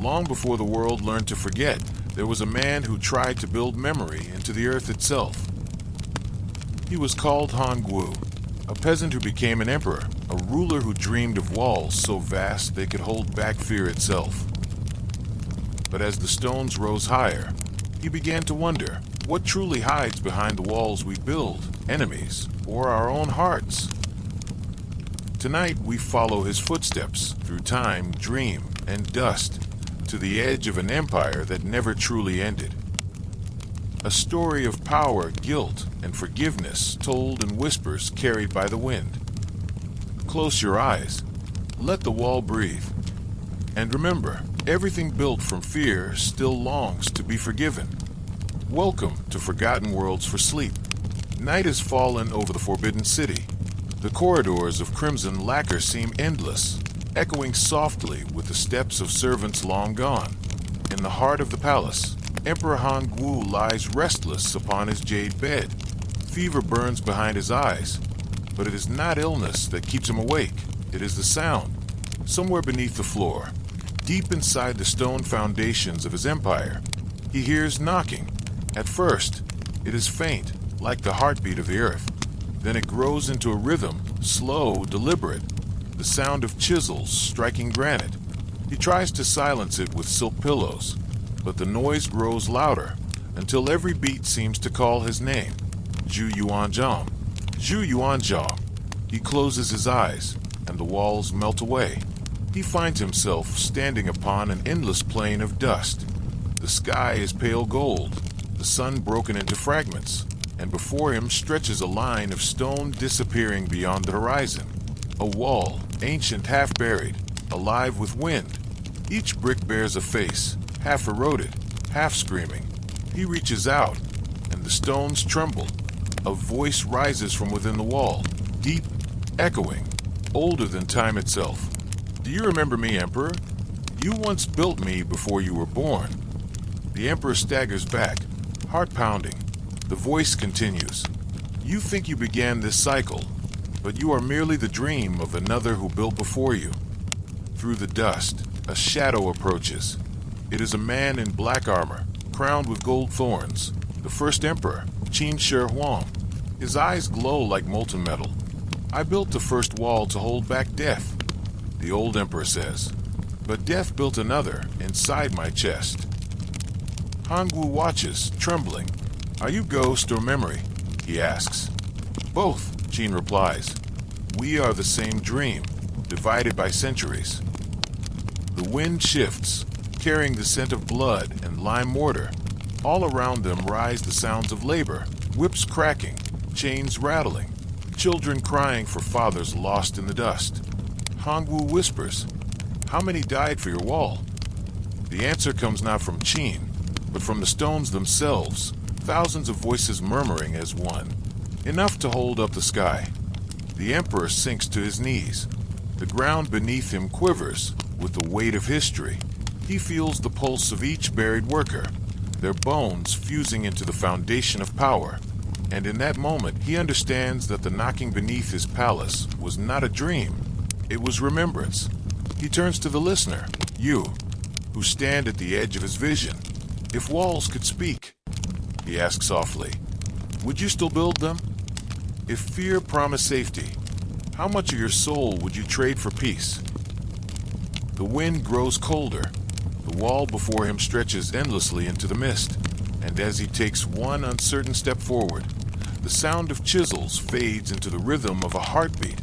Long before the world learned to forget, there was a man who tried to build memory into the earth itself. He was called Hongwu, a peasant who became an emperor, a ruler who dreamed of walls so vast they could hold back fear itself. But as the stones rose higher, he began to wonder what truly hides behind the walls we build, enemies, or our own hearts. Tonight we follow his footsteps through time, dream, and dust to the edge of an empire that never truly ended. A story of power, guilt, and forgiveness told in whispers carried by the wind. Close your eyes. Let the wall breathe. And remember, everything built from fear still longs to be forgiven. Welcome to Forgotten Worlds for Sleep. Night has fallen over the Forbidden City. The corridors of crimson lacquer seem endless, echoing softly with the steps of servants long gone. In the heart of the palace, Emperor Hongwu lies restless upon his jade bed. Fever burns behind his eyes, but it is not illness that keeps him awake. It is the sound. Somewhere beneath the floor, deep inside the stone foundations of his empire, he hears knocking. At first, it is faint, like the heartbeat of the earth. Then it grows into a rhythm, slow, deliberate, the sound of chisels striking granite. He tries to silence it with silk pillows, but the noise grows louder until every beat seems to call his name. Zhu Yuanzhang. Zhu Yuanzhang. He closes his eyes, and the walls melt away. He finds himself standing upon an endless plain of dust. The sky is pale gold, the sun broken into fragments, and before him stretches a line of stone disappearing beyond the horizon. A wall, ancient, half buried, alive with wind. Each brick bears a face, half eroded, half screaming. He reaches out, and the stones tremble. A voice rises from within the wall, deep, echoing, older than time itself. Do you remember me, Emperor? You once built me before you were born. The Emperor staggers back, heart pounding. The voice continues. You think you began this cycle, but you are merely the dream of another who built before you. Through the dust, a shadow approaches. It is a man in black armor, crowned with gold thorns, the first emperor, Qin Shi Huang. His eyes glow like molten metal. I built the first wall to hold back death, the old emperor says, but death built another inside my chest. Hongwu watches, trembling. Are you ghost or memory? He asks. Both, Qin replies. We are the same dream, divided by centuries. The wind shifts, carrying the scent of blood and lime mortar. All around them rise the sounds of labor, whips cracking, chains rattling, children crying for fathers lost in the dust. Hongwu whispers, how many died for your wall? The answer comes not from Qin, but from the stones themselves, thousands of voices murmuring as one, enough to hold up the sky. The emperor sinks to his knees. The ground beneath him quivers with the weight of history. He feels the pulse of each buried worker, their bones fusing into the foundation of power. And in that moment, he understands that the knocking beneath his palace was not a dream. It was remembrance. He turns to the listener, you, who stand at the edge of his vision. If walls could speak, he asks softly, would you still build them? If fear promised safety, how much of your soul would you trade for peace? The wind grows colder. The wall before him stretches endlessly into the mist, and as he takes one uncertain step forward, the sound of chisels fades into the rhythm of a heartbeat,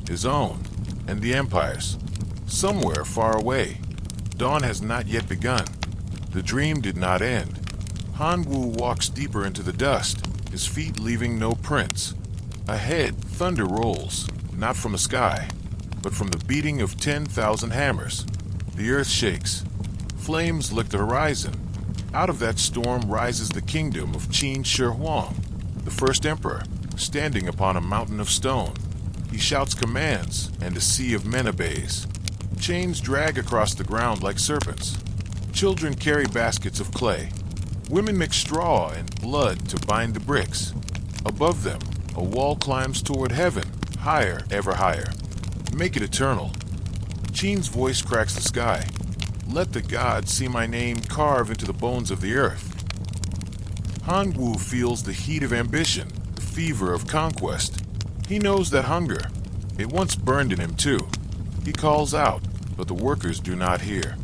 his own, and the Empire's. Somewhere far away, dawn has not yet begun. The dream did not end. Hongwu walks deeper into the dust, his feet leaving no prints. Ahead, thunder rolls, not from the sky, but from the beating of 10,000 hammers. The earth shakes. Flames lick the horizon. Out of that storm rises the kingdom of Qin Shi Huang, the first emperor, standing upon a mountain of stone. He shouts commands, and a sea of men obeys. Chains drag across the ground like serpents. Children carry baskets of clay. Women mix straw and blood to bind the bricks. Above them, a wall climbs toward heaven, higher, ever higher. Make it eternal. Qin's voice cracks the sky. Let the gods see my name carved into the bones of the earth. Hongwu feels the heat of ambition, the fever of conquest. He knows that hunger. It once burned in him too. He calls out, but the workers do not hear.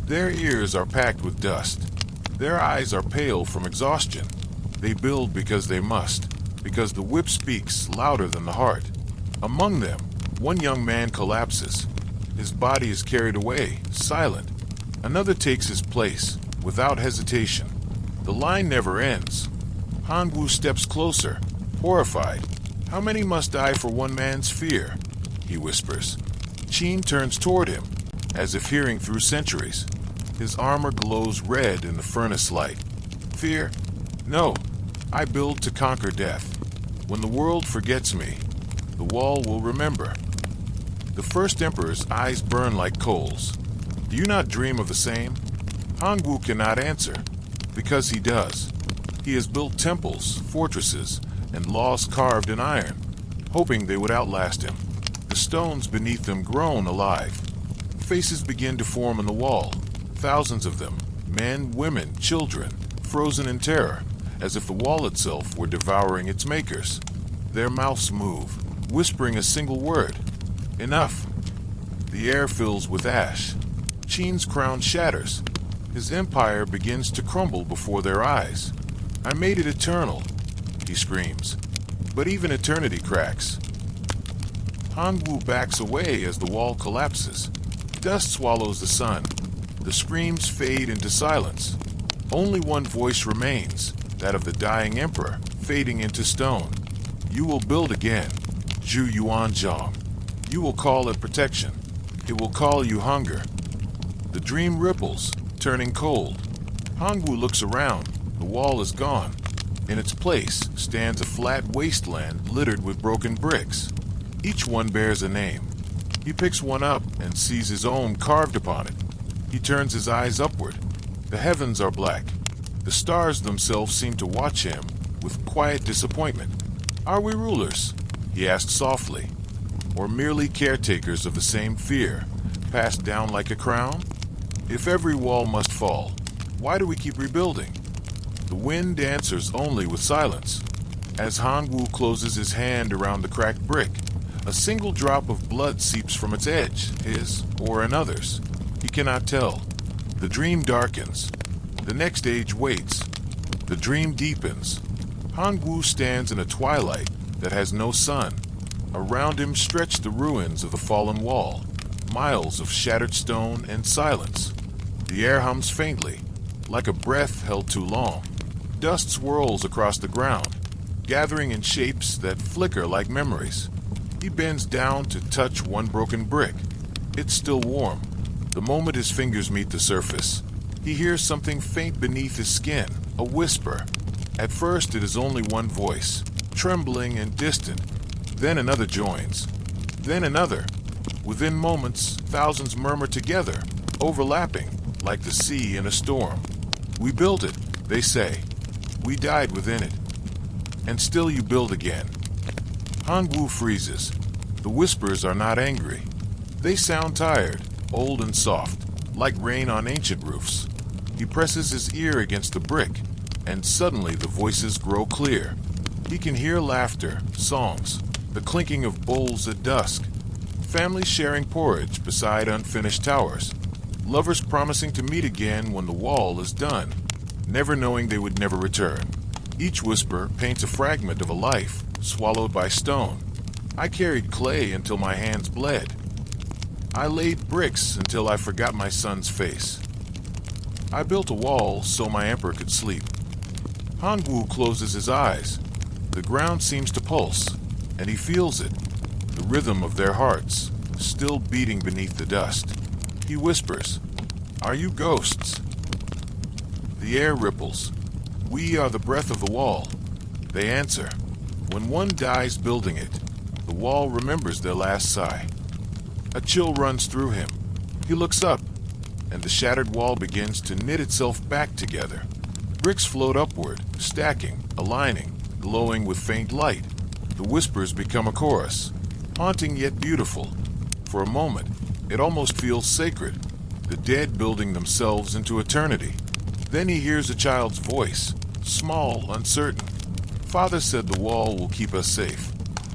Their ears are packed with dust. Their eyes are pale from exhaustion. They build because they must, because the whip speaks louder than the heart. Among them, one young man collapses. His body is carried away, silent. Another takes his place, without hesitation. The line never ends. Hongwu steps closer, horrified. How many must die for one man's fear? He whispers. Qin turns toward him, as if hearing through centuries. His armor glows red in the furnace light. Fear? No, I build to conquer death. When the world forgets me, the wall will remember. The first emperor's eyes burn like coals. Do you not dream of the same? Hongwu cannot answer, because he does. He has built temples, fortresses, and laws carved in iron, hoping they would outlast him. The stones beneath them groan alive. Faces begin to form on the wall, thousands of them, men, women, children, frozen in terror, as if the wall itself were devouring its makers. Their mouths move, whispering a single word. Enough. The air fills with ash. Qin's crown shatters. His empire begins to crumble before their eyes. I made it eternal, he screams. But even eternity cracks. Hongwu backs away as the wall collapses. Dust swallows the sun. The screams fade into silence. Only one voice remains, that of the dying emperor, fading into stone. You will build again, Zhu Yuanzhang. You will call it protection. It will call you hunger. The dream ripples, turning cold. Hongwu looks around. The wall is gone. In its place stands a flat wasteland littered with broken bricks. Each one bears a name. He picks one up and sees his own carved upon it. He turns his eyes upward. The heavens are black. The stars themselves seem to watch him with quiet disappointment. Are we rulers? He asks softly. Or merely caretakers of the same fear, passed down like a crown? If every wall must fall, why do we keep rebuilding? The wind answers only with silence. As Hongwu closes his hand around the cracked brick, a single drop of blood seeps from its edge, his or another's. He cannot tell. The dream darkens. The next age waits. The dream deepens. Hongwu stands in a twilight that has no sun. Around him stretch the ruins of the fallen wall, miles of shattered stone and silence. The air hums faintly, like a breath held too long. Dust swirls across the ground, gathering in shapes that flicker like memories. He bends down to touch one broken brick. It's still warm. The moment his fingers meet the surface, he hears something faint beneath his skin, a whisper. At first it is only one voice, trembling and distant. Then another joins. Then another. Within moments, thousands murmur together, overlapping, like the sea in a storm. We built it, they say. We died within it. And still you build again. Hongwu freezes. The whispers are not angry. They sound tired, old and soft, like rain on ancient roofs. He presses his ear against the brick, and suddenly the voices grow clear. He can hear laughter, songs, the clinking of bowls at dusk, families sharing porridge beside unfinished towers, lovers promising to meet again when the wall is done, never knowing they would never return. Each whisper paints a fragment of a life swallowed by stone. I carried clay until my hands bled. I laid bricks until I forgot my son's face. I built a wall so my emperor could sleep. Hongwu closes his eyes. The ground seems to pulse, and he feels it, the rhythm of their hearts, still beating beneath the dust. He whispers, "Are you ghosts?" The air ripples. We are the breath of the wall. They answer. When one dies building it, the wall remembers their last sigh. A chill runs through him. He looks up, and the shattered wall begins to knit itself back together. Bricks float upward, stacking, aligning, glowing with faint light. The whispers become a chorus, haunting yet beautiful. For a moment, it almost feels sacred. the dead building themselves into eternity. Then he hears a child's voice, small, uncertain. Father said the wall will keep us safe.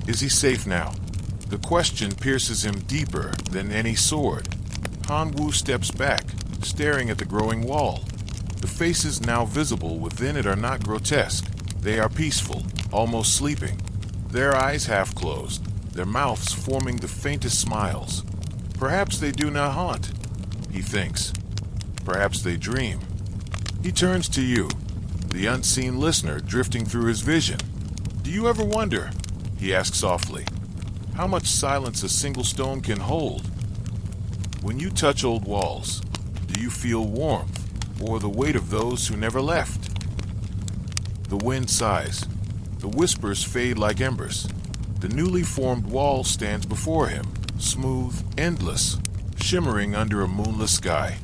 Is he safe now? The question pierces him deeper than any sword. Hongwu steps back, staring at the growing wall. The faces now visible within it are not grotesque. They are peaceful, almost sleeping. Their eyes half closed, their mouths forming the faintest smiles. Perhaps they do not haunt, he thinks. Perhaps they dream. He turns to you, the unseen listener drifting through his vision. Do you ever wonder, he asks softly, how much silence a single stone can hold? When you touch old walls, do you feel warmth or the weight of those who never left? The wind sighs. The whispers fade like embers. The newly formed wall stands before him, smooth, endless, shimmering under a moonless sky.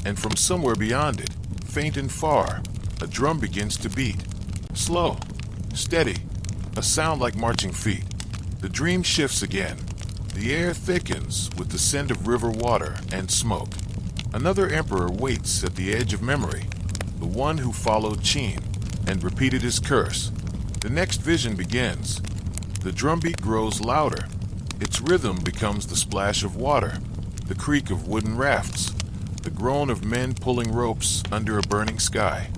And from somewhere beyond it, faint and far, a drum begins to beat. Slow, steady, a sound like marching feet. The dream shifts again. The air thickens with the scent of river water and smoke. Another emperor waits at the edge of memory, the one who followed Qin and repeated his curse. The next vision begins. The drumbeat grows louder. Its rhythm becomes the splash of water, the creak of wooden rafts, the groan of men pulling ropes under a burning sky.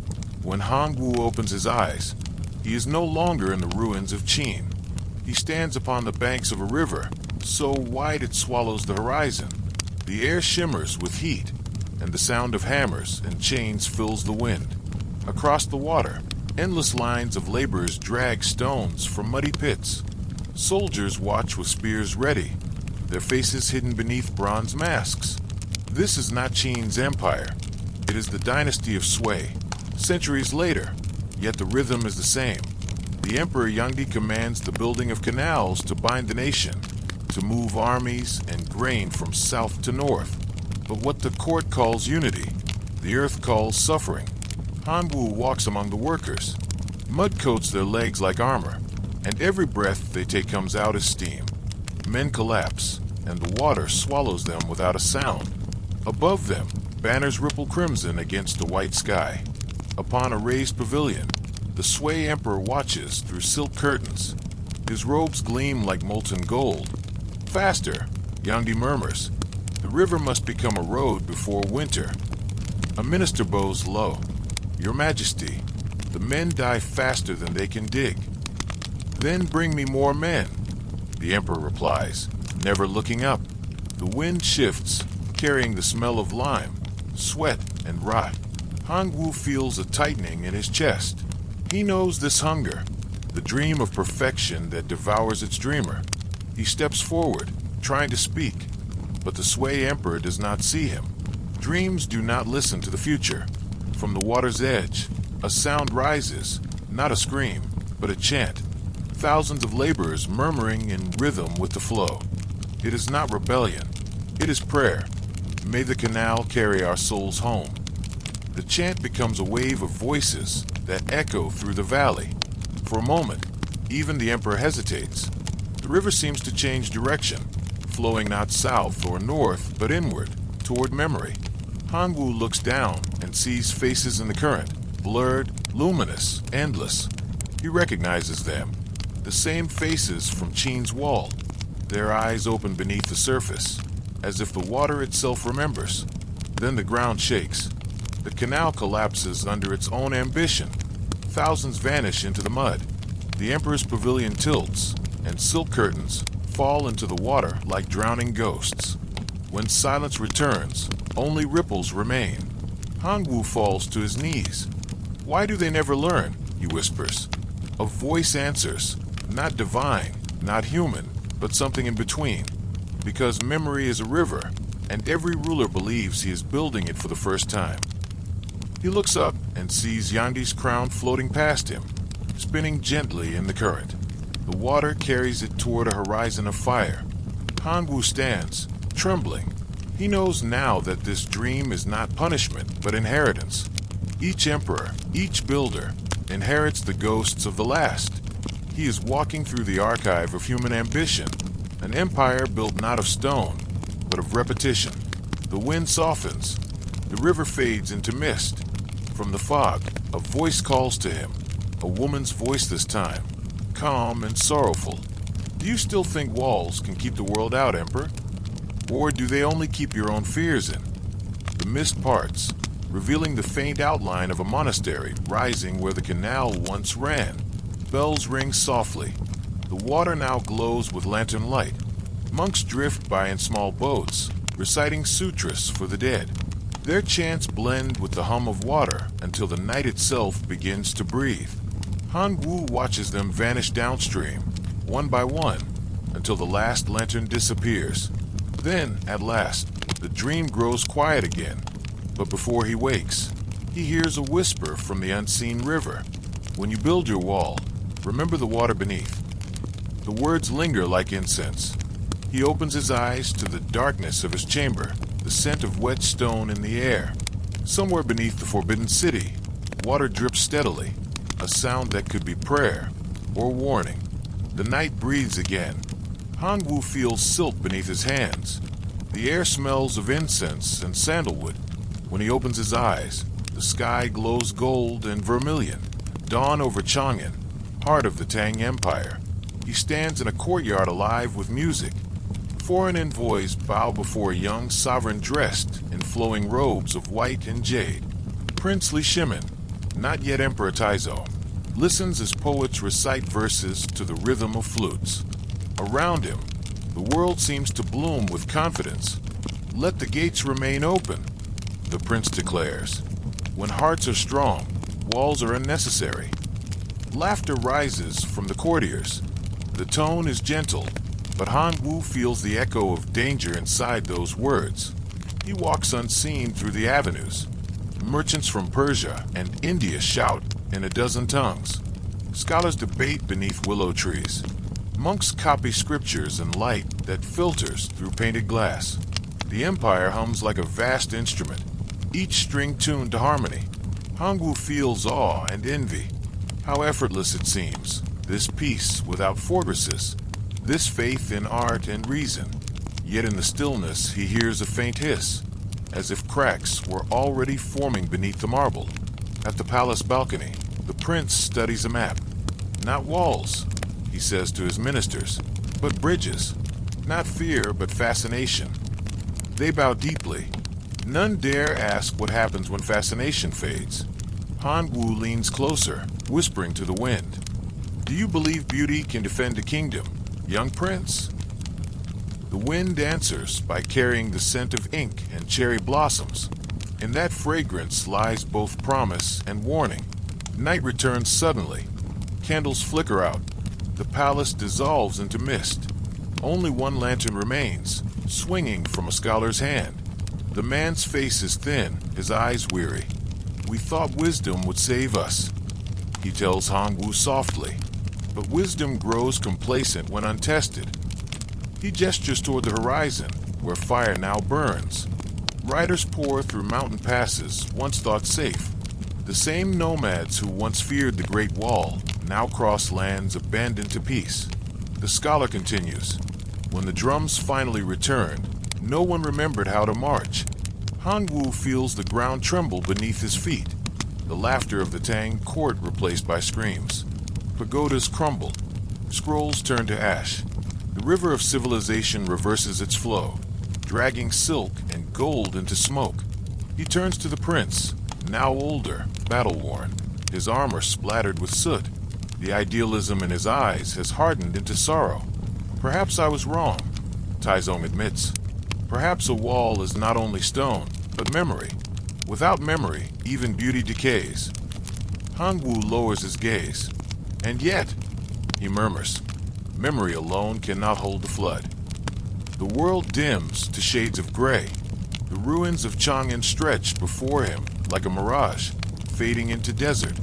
When Hongwu opens his eyes, he is no longer in the ruins of Qin. He stands upon the banks of a river, so wide it swallows the horizon. The air shimmers with heat, and the sound of hammers and chains fills the wind. Across the water, endless lines of laborers drag stones from muddy pits. Soldiers watch with spears ready, their faces hidden beneath bronze masks. This is not Qin's empire. It is the dynasty of Sui. Centuries later, yet the rhythm is the same. The Emperor Yangdi commands the building of canals to bind the nation, to move armies and grain from south to north. But what the court calls unity, the earth calls suffering. Hongwu walks among the workers. Mud coats their legs like armor, and every breath they take comes out as steam. Men collapse, and the water swallows them without a sound. Above them, banners ripple crimson against the white sky. Upon a raised pavilion, the Sui Emperor watches through silk curtains. His robes gleam like molten gold. Faster, Yangdi murmurs. The river must become a road before winter. A minister bows low. Your Majesty, the men die faster than they can dig. Then bring me more men, the Emperor replies, never looking up. The wind shifts, carrying the smell of lime, sweat, and rot. Hongwu feels a tightening in his chest. He knows this hunger, the dream of perfection that devours its dreamer. He steps forward, trying to speak, but the Sui Emperor does not see him. Dreams do not listen to the future. From the water's edge, a sound rises, not a scream, but a chant. Thousands of laborers murmuring in rhythm with the flow. It is not rebellion, it is prayer. May the canal carry our souls home. The chant becomes a wave of voices that echo through the valley. For a moment, even the emperor hesitates. The river seems to change direction, flowing not south or north, but inward, toward memory. Hongwu looks down and sees faces in the current, blurred, luminous, endless. He recognizes them, the same faces from Qin's wall. Their eyes open beneath the surface, as if the water itself remembers. Then the ground shakes. The canal collapses under its own ambition. Thousands vanish into the mud. The emperor's pavilion tilts, and silk curtains fall into the water like drowning ghosts. When silence returns, only ripples remain. Hongwu falls to his knees. Why do they never learn? He whispers. A voice answers, not divine, not human, but something in between. Because memory is a river, and every ruler believes he is building it for the first time. He looks up and sees Yangdi's crown floating past him, spinning gently in the current. The water carries it toward a horizon of fire. Hongwu stands, trembling. He knows now that this dream is not punishment, but inheritance. Each emperor, each builder, inherits the ghosts of the last. He is walking through the archive of human ambition, an empire built not of stone, but of repetition. The wind softens. The river fades into mist. From the fog, a voice calls to him, a woman's voice this time, calm and sorrowful. Do you still think walls can keep the world out, Emperor? Or do they only keep your own fears in? The mist parts, revealing the faint outline of a monastery rising where the canal once ran. Bells ring softly. The water now glows with lantern light. Monks drift by in small boats, reciting sutras for the dead. Their chants blend with the hum of water until the night itself begins to breathe. Hongwu watches them vanish downstream, one by one, until the last lantern disappears. Then, at last, the dream grows quiet again. But before he wakes, he hears a whisper from the unseen river. When you build your wall, remember the water beneath. The words linger like incense. He opens his eyes to the darkness of his chamber, the scent of wet stone in the air. Somewhere beneath the forbidden city, water drips steadily, a sound that could be prayer or warning. The night breathes again. Hongwu feels silt beneath his hands. The air smells of incense and sandalwood. When he opens his eyes, the sky glows gold and vermilion. Dawn over Chang'an, heart of the Tang Empire. He stands in a courtyard alive with music. Foreign envoys bow before a young sovereign dressed in flowing robes of white and jade. Prince Li Shimin, not yet Emperor Taizo, listens as poets recite verses to the rhythm of flutes. Around him, the world seems to bloom with confidence. Let the gates remain open, the prince declares. When hearts are strong, walls are unnecessary. Laughter rises from the courtiers. The tone is gentle, but Hongwu feels the echo of danger inside those words. He walks unseen through the avenues. Merchants from Persia and India shout in a dozen tongues. Scholars debate beneath willow trees. Monks copy scriptures in light that filters through painted glass. The empire hums like a vast instrument, each string tuned to harmony. Hongwu feels awe and envy. How effortless it seems, this peace without fortresses, this faith in art and reason. Yet in the stillness he hears a faint hiss, as if cracks were already forming beneath the marble. At the palace balcony, the prince studies a map. Not walls, he says to his ministers, but bridges. Not fear, but fascination. They bow deeply. None dare ask what happens when fascination fades. Hongwu leans closer, whispering to the wind. Do you believe beauty can defend a kingdom, young prince? The wind answers by carrying the scent of ink and cherry blossoms. In that fragrance lies both promise and warning. Night returns suddenly. Candles flicker out. The palace dissolves into mist. Only one lantern remains, swinging from a scholar's hand. The man's face is thin, his eyes weary. We thought wisdom would save us, he tells Hongwu softly. But wisdom grows complacent when untested. He gestures toward the horizon, where fire now burns. Riders pour through mountain passes once thought safe. The same nomads who once feared the Great Wall now cross lands abandoned to peace. The scholar continues. When the drums finally returned, no one remembered how to march. Hongwu feels the ground tremble beneath his feet. The laughter of the Tang court replaced by screams. Pagodas crumble. Scrolls turn to ash. The river of civilization reverses its flow, dragging silk and gold into smoke. He turns to the prince, now older, battle-worn, his armor splattered with soot. The idealism in his eyes has hardened into sorrow. Perhaps I was wrong, Taizong admits. Perhaps a wall is not only stone, but memory. Without memory, even beauty decays. Hongwu lowers his gaze. And yet, he murmurs, memory alone cannot hold the flood. The world dims to shades of gray. The ruins of Chang'an stretch before him like a mirage, fading into desert.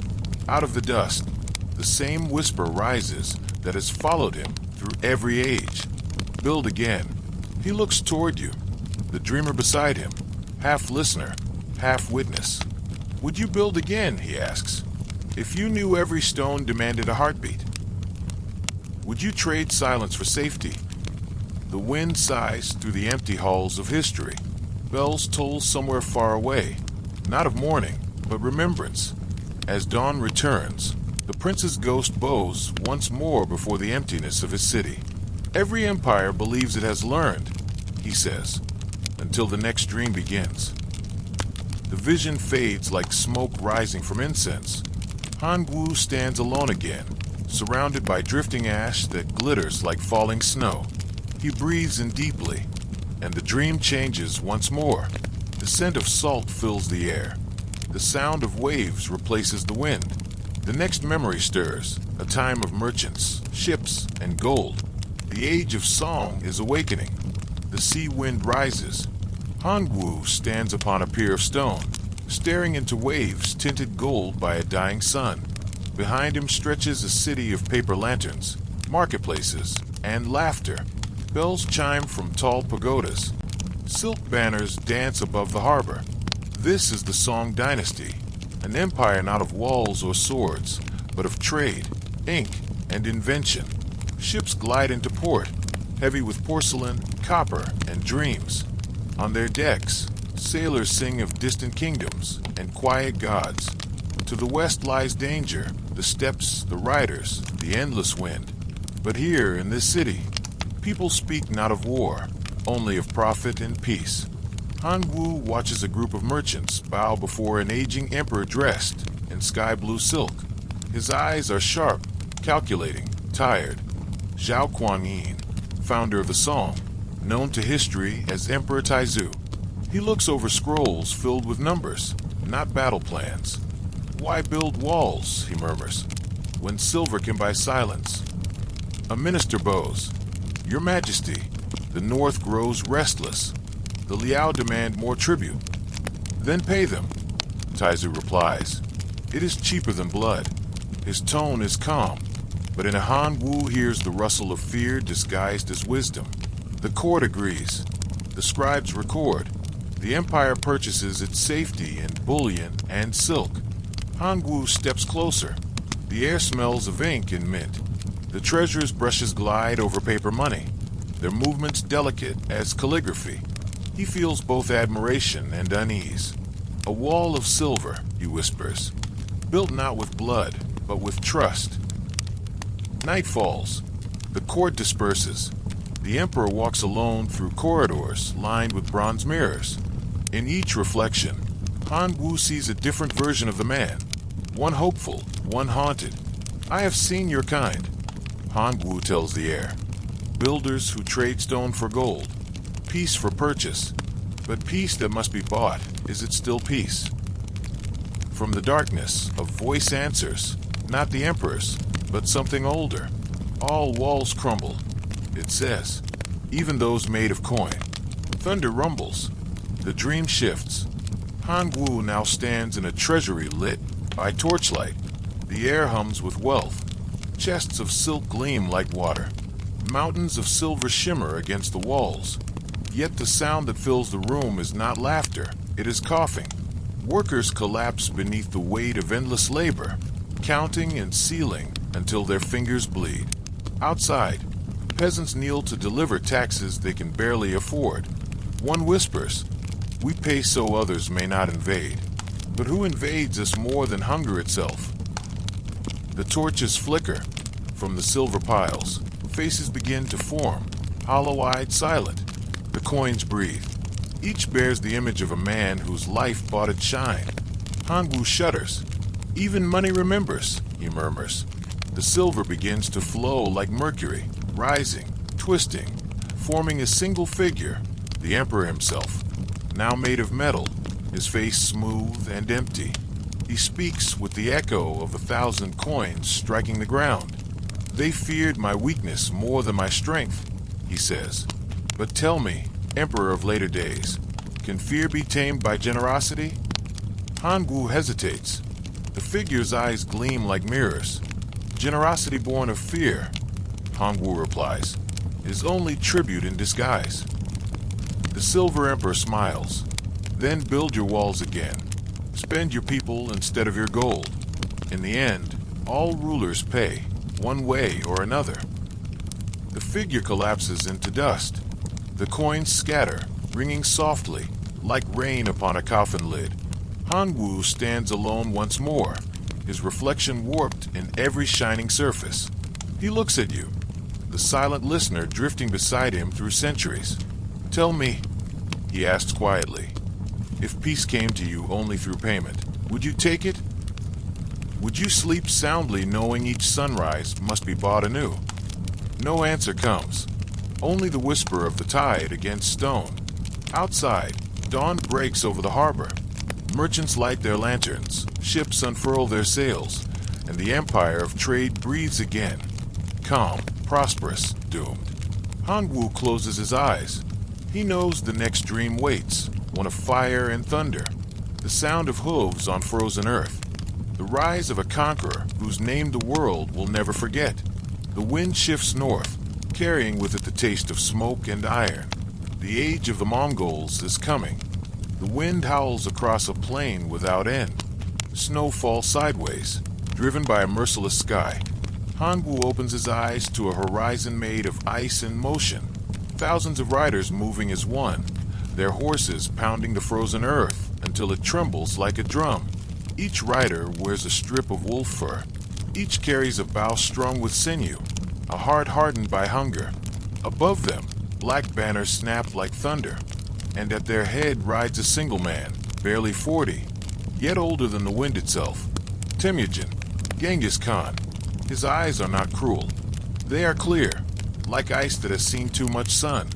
Out of the dust, the same whisper rises that has followed him through every age. Build again. He looks toward you, the dreamer beside him, half listener, half witness. Would you build again, he asks, if you knew every stone demanded a heartbeat? Would you trade silence for safety? The wind sighs through the empty halls of history. Bells toll somewhere far away, not of mourning, but remembrance. As dawn returns, the prince's ghost bows once more before the emptiness of his city. Every empire believes it has learned, he says, until the next dream begins. The vision fades like smoke rising from incense. Hongwu stands alone again, surrounded by drifting ash that glitters like falling snow. He breathes in deeply, and the dream changes once more. The scent of salt fills the air. The sound of waves replaces the wind. The next memory stirs, a time of merchants, ships, and gold. The age of song is awakening. The sea wind rises. Hongwu stands upon a pier of stone, staring into waves tinted gold by a dying sun. Behind him stretches a city of paper lanterns, marketplaces, and laughter. Bells chime from tall pagodas. Silk banners dance above the harbor. This is the Song Dynasty, an empire not of walls or swords, but of trade, ink, and invention. Ships glide into port, heavy with porcelain, copper, and dreams. On their decks, sailors sing of distant kingdoms and quiet gods. To the west lies danger, the steppes, the riders, the endless wind. But here, in this city, people speak not of war, only of profit and peace. Hongwu watches a group of merchants bow before an aging emperor dressed in sky-blue silk. His eyes are sharp, calculating, tired. Zhao Kuan-yin, founder of the song, known to history as Emperor Taizu. He looks over scrolls filled with numbers, not battle plans. Why build walls, he murmurs, when silver can buy silence? A minister bows. Your Majesty, the North grows restless. The Liao demand more tribute. Then pay them, Taizu replies. It is cheaper than blood. His tone is calm, but in a Hongwu hears the rustle of fear disguised as wisdom. The court agrees. The scribes record. The empire purchases its safety in bullion and silk. Hongwu steps closer. The air smells of ink and mint. The treasurer's brushes glide over paper money, their movements delicate as calligraphy. He feels both admiration and unease. A wall of silver, he whispers, built not with blood, but with trust. Night falls. The court disperses. The emperor walks alone through corridors lined with bronze mirrors. In each reflection, Hongwu sees a different version of the man. One hopeful, one haunted. I have seen your kind, Hongwu tells the air. Builders who trade stone for gold. Peace for purchase. But peace that must be bought, is it still peace? From the darkness, a voice answers, not the emperor's, but something older. All walls crumble, it says, even those made of coin. Thunder rumbles. The dream shifts. Hongwu now stands in a treasury lit by torchlight. The air hums with wealth. Chests of silk gleam like water. Mountains of silver shimmer against the walls. Yet the sound that fills the room is not laughter, it is coughing. Workers collapse beneath the weight of endless labor, counting and sealing until their fingers bleed. Outside, peasants kneel to deliver taxes they can barely afford. One whispers, "We pay so others may not invade." But who invades us more than hunger itself? The torches flicker from the silver piles. Faces begin to form, hollow-eyed, silent. The coins breathe. Each bears the image of a man whose life bought its shine. Hongwu shudders. Even money remembers, he murmurs. The silver begins to flow like mercury, rising, twisting, forming a single figure, the emperor himself, now made of metal, his face smooth and empty. He speaks with the echo of 1,000 coins striking the ground. They feared my weakness more than my strength, he says. But tell me, Emperor of later days, can fear be tamed by generosity? Hongwu hesitates. The figure's eyes gleam like mirrors. Generosity born of fear, Hongwu replies, is only tribute in disguise. The Silver Emperor smiles. Then build your walls again. Spend your people instead of your gold. In the end, all rulers pay, one way or another. The figure collapses into dust. The coins scatter, ringing softly. like rain upon a coffin lid. Hongwu stands alone once more, his reflection warped in every shining surface. He looks at you, the silent listener drifting beside him through centuries. "Tell me," he asks quietly, "if peace came to you only through payment, would you take it? Would you sleep soundly knowing each sunrise must be bought anew?" No answer comes, only the whisper of the tide against stone. Outside, dawn breaks over the harbor. Merchants light their lanterns, ships unfurl their sails, and the empire of trade breathes again. Calm, prosperous, doomed. Hongwu closes his eyes. He knows the next dream waits, one of fire and thunder, the sound of hooves on frozen earth, the rise of a conqueror whose name the world will never forget. The wind shifts north, carrying with it the taste of smoke and iron. The age of the Mongols is coming. The wind howls across a plain without end. Snow falls sideways, driven by a merciless sky. Hongwu opens his eyes to a horizon made of ice and motion. Thousands of riders moving as one, their horses pounding the frozen earth until it trembles like a drum. Each rider wears a strip of wolf fur. Each carries a bow strung with sinew, a heart hardened by hunger. Above them, black banners snap like thunder, and at their head rides a single man, barely 40, yet older than the wind itself. Temujin, Genghis Khan. His eyes are not cruel. They are clear, like ice that has seen too much sun.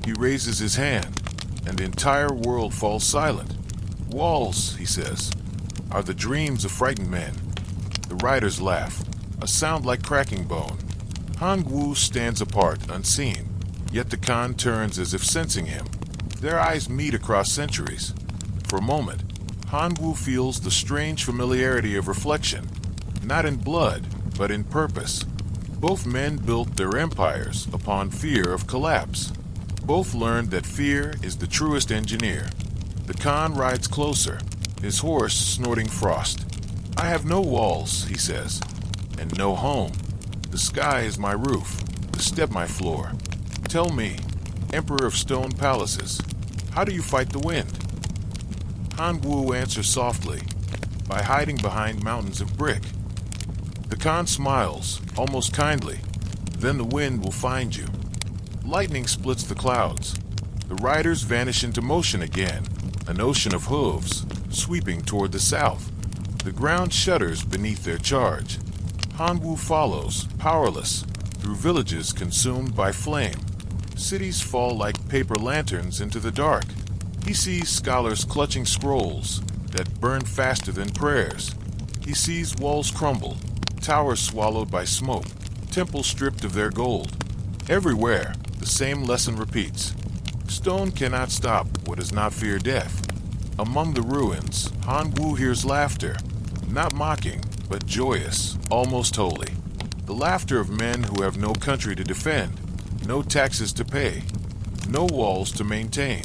He raises his hand, and the entire world falls silent. "Walls," he says, "are the dreams of frightened men." The riders laugh, a sound like cracking bone. Hongwu stands apart, unseen, yet the Khan turns as if sensing him. Their eyes meet across centuries. For a moment, Hongwu feels the strange familiarity of reflection, not in blood, but in purpose. Both men built their empires upon fear of collapse. Both learned that fear is the truest engineer. The Khan rides closer, his horse snorting frost. "I have no walls," he says, "and no home. The sky is my roof, the steppe my floor. Tell me, Emperor of Stone Palaces, how do you fight the wind?" Hongwu answers softly, by hiding behind mountains of brick. The Khan smiles, almost kindly. "Then the wind will find you." Lightning splits the clouds. The riders vanish into motion again, an ocean of hooves, sweeping toward the south. The ground shudders beneath their charge. Hongwu follows, powerless, through villages consumed by flame. Cities fall like paper lanterns into the dark. He sees scholars clutching scrolls that burn faster than prayers. He sees walls crumble, towers swallowed by smoke, temples stripped of their gold. Everywhere, the same lesson repeats. Stone cannot stop what does not fear death. Among the ruins, Hongwu hears laughter, not mocking, but joyous, almost holy. The laughter of men who have no country to defend, no taxes to pay, no walls to maintain.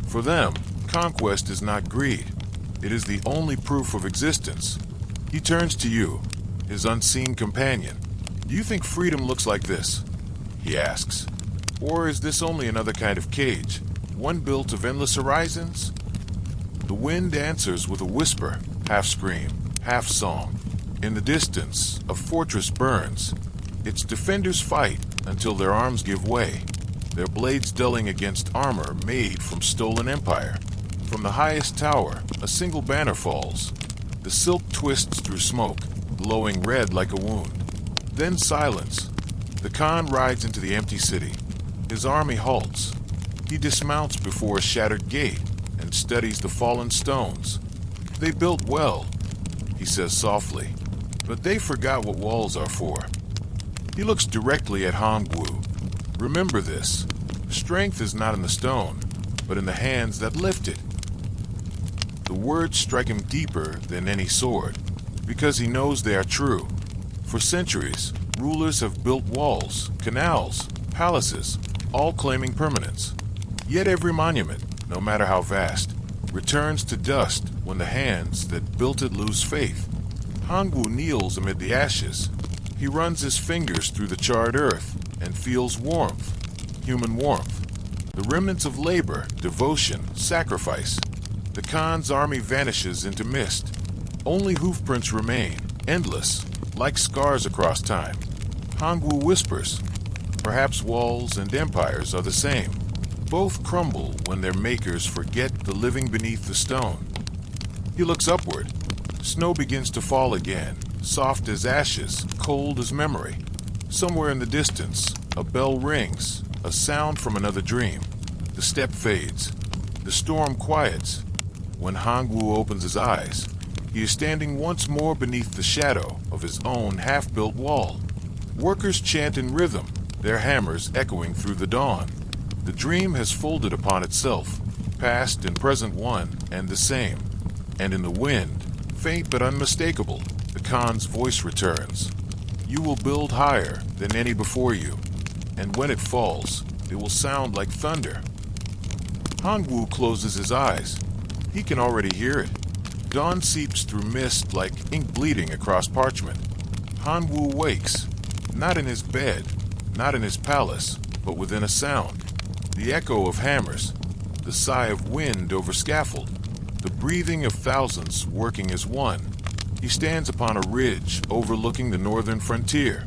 For them, conquest is not greed. It is the only proof of existence. He turns to you, his unseen companion. "Do you think freedom looks like this?" he asks. "Or is this only another kind of cage, one built of endless horizons?" The wind answers with a whisper, half scream, half song. In the distance, a fortress burns. Its defenders fight until their arms give way, their blades dulling against armor made from stolen empire. From the highest tower, a single banner falls. The silk twists through smoke, glowing red like a wound. Then silence. The Khan rides into the empty city. His army halts. He dismounts before a shattered gate and studies the fallen stones. "They built well," he says softly, "but they forgot what walls are for." He looks directly at Hongwu. "Remember this. Strength is not in the stone, but in the hands that lift it." The words strike him deeper than any sword, because he knows they are true. For centuries, rulers have built walls, canals, palaces, all claiming permanence. Yet every monument, no matter how vast, returns to dust when the hands that built it lose faith. Hongwu kneels amid the ashes. He runs his fingers through the charred earth and feels warmth, human warmth. The remnants of labor, devotion, sacrifice. The Khan's army vanishes into mist. Only hoofprints remain, endless, like scars across time. Hongwu whispers, perhaps walls and empires are the same. Both crumble when their makers forget the living beneath the stone. He looks upward. Snow begins to fall again, soft as ashes, cold as memory. Somewhere in the distance, a bell rings, a sound from another dream. The step fades. The storm quiets. When Hongwu opens his eyes, he is standing once more beneath the shadow of his own half-built wall. Workers chant in rhythm, their hammers echoing through the dawn. The dream has folded upon itself, past and present one and the same. And in the wind, faint but unmistakable, the Khan's voice returns. You will build higher than any before you, and when it falls, it will sound like thunder. Hongwu closes his eyes. He can already hear it. Dawn seeps through mist like ink bleeding across parchment. Hongwu wakes, not in his bed, not in his palace, but within a sound. The echo of hammers, the sigh of wind over scaffold, the breathing of thousands working as one. He stands upon a ridge overlooking the northern frontier.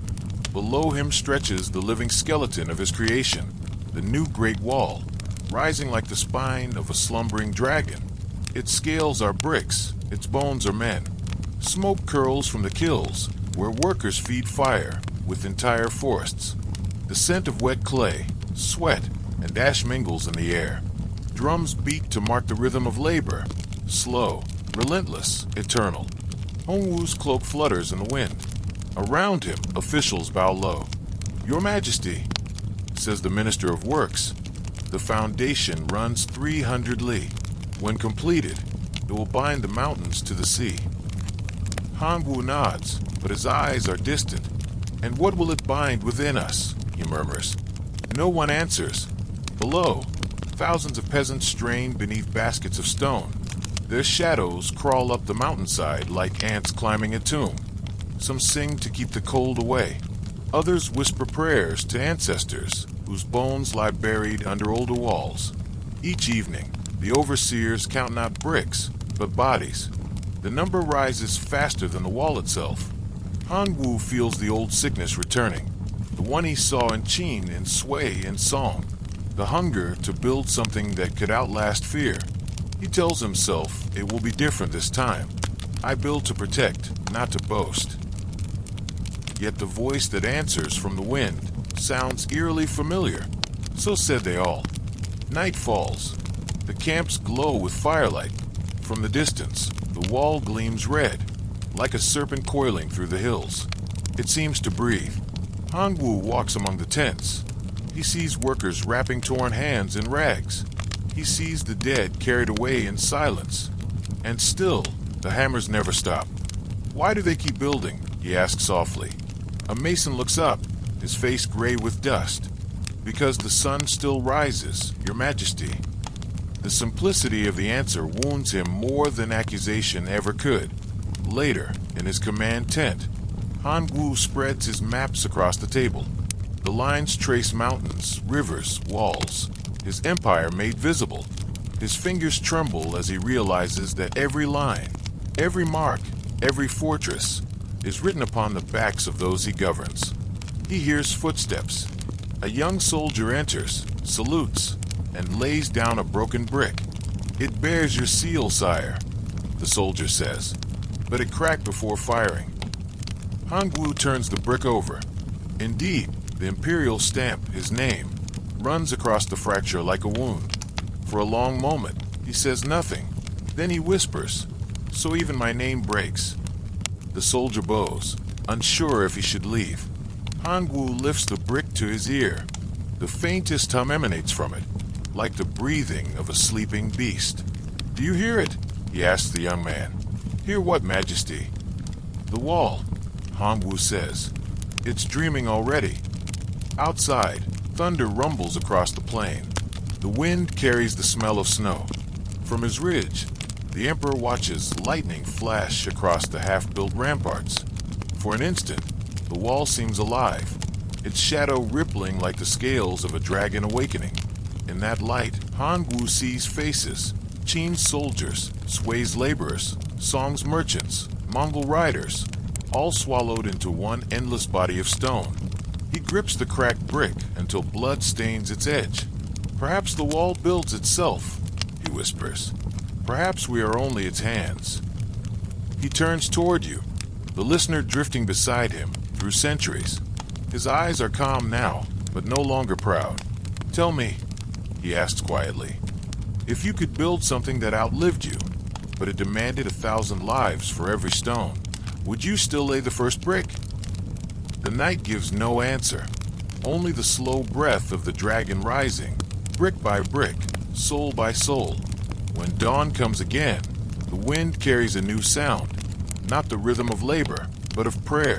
Below him stretches the living skeleton of his creation, the new Great Wall, rising like the spine of a slumbering dragon. Its scales are bricks, its bones are men. Smoke curls from the kilns, where workers feed fire with entire forests. The scent of wet clay, sweat, and ash mingles in the air. Drums beat to mark the rhythm of labor, slow, relentless, eternal. Hongwu's cloak flutters in the wind. Around him, officials bow low. Your Majesty, says the Minister of Works, the foundation runs 300 li. When completed, it will bind the mountains to the sea. Hongwu nods, but his eyes are distant. And what will it bind within us? He murmurs. No one answers. Below, thousands of peasants strain beneath baskets of stone. Their shadows crawl up the mountainside like ants climbing a tomb. Some sing to keep the cold away. Others whisper prayers to ancestors whose bones lie buried under older walls. Each evening, the overseers count not bricks, but bodies. The number rises faster than the wall itself. Hongwu feels the old sickness returning, the one he saw in Qin, in sway, in song, the hunger to build something that could outlast fear. He tells himself it will be different this time. I build to protect, not to boast. Yet the voice that answers from the wind sounds eerily familiar. So said they all. Night falls. The camps glow with firelight. From the distance, the wall gleams red, like a serpent coiling through the hills. It seems to breathe. Hongwu walks among the tents. He sees workers wrapping torn hands in rags. He sees the dead carried away in silence. And still, the hammers never stop. Why do they keep building? He asks softly. A mason looks up, his face gray with dust. Because the sun still rises, Your Majesty. The simplicity of the answer wounds him more than accusation ever could. Later, in his command tent, Hongwu spreads his maps across the table. The lines trace mountains, rivers, walls, his empire made visible. His fingers tremble as he realizes that every line, every mark, every fortress is written upon the backs of those he governs. He hears footsteps. A young soldier enters, salutes, and lays down a broken brick. It bears your seal, sire, the soldier says, but it cracked before firing. Hongwu turns the brick over. Indeed, the imperial stamp, his name, runs across the fracture like a wound. For a long moment, he says nothing. Then he whispers, so even my name breaks. The soldier bows, unsure if he should leave. Hongwu lifts the brick to his ear. The faintest hum emanates from it, like the breathing of a sleeping beast. Do you hear it? He asks the young man. Hear what, Majesty? The wall, Hongwu says. It's dreaming already. Outside, thunder rumbles across the plain. The wind carries the smell of snow. From his ridge, the Emperor watches lightning flash across the half-built ramparts. For an instant, the wall seems alive, its shadow rippling like the scales of a dragon awakening. In that light, Hongwu sees faces, Qin's soldiers, Sui's laborers, Song's merchants, Mongol riders, all swallowed into one endless body of stone. He grips the cracked brick until blood stains its edge. Perhaps the wall builds itself, he whispers. Perhaps we are only its hands. He turns toward you, the listener drifting beside him through centuries. His eyes are calm now, but no longer proud. Tell me, he asks quietly, if you could build something that outlived you, but it demanded 1,000 lives for every stone, would you still lay the first brick? The night gives no answer, only the slow breath of the dragon rising, brick by brick, soul by soul. When dawn comes again, the wind carries a new sound, not the rhythm of labor, but of prayer.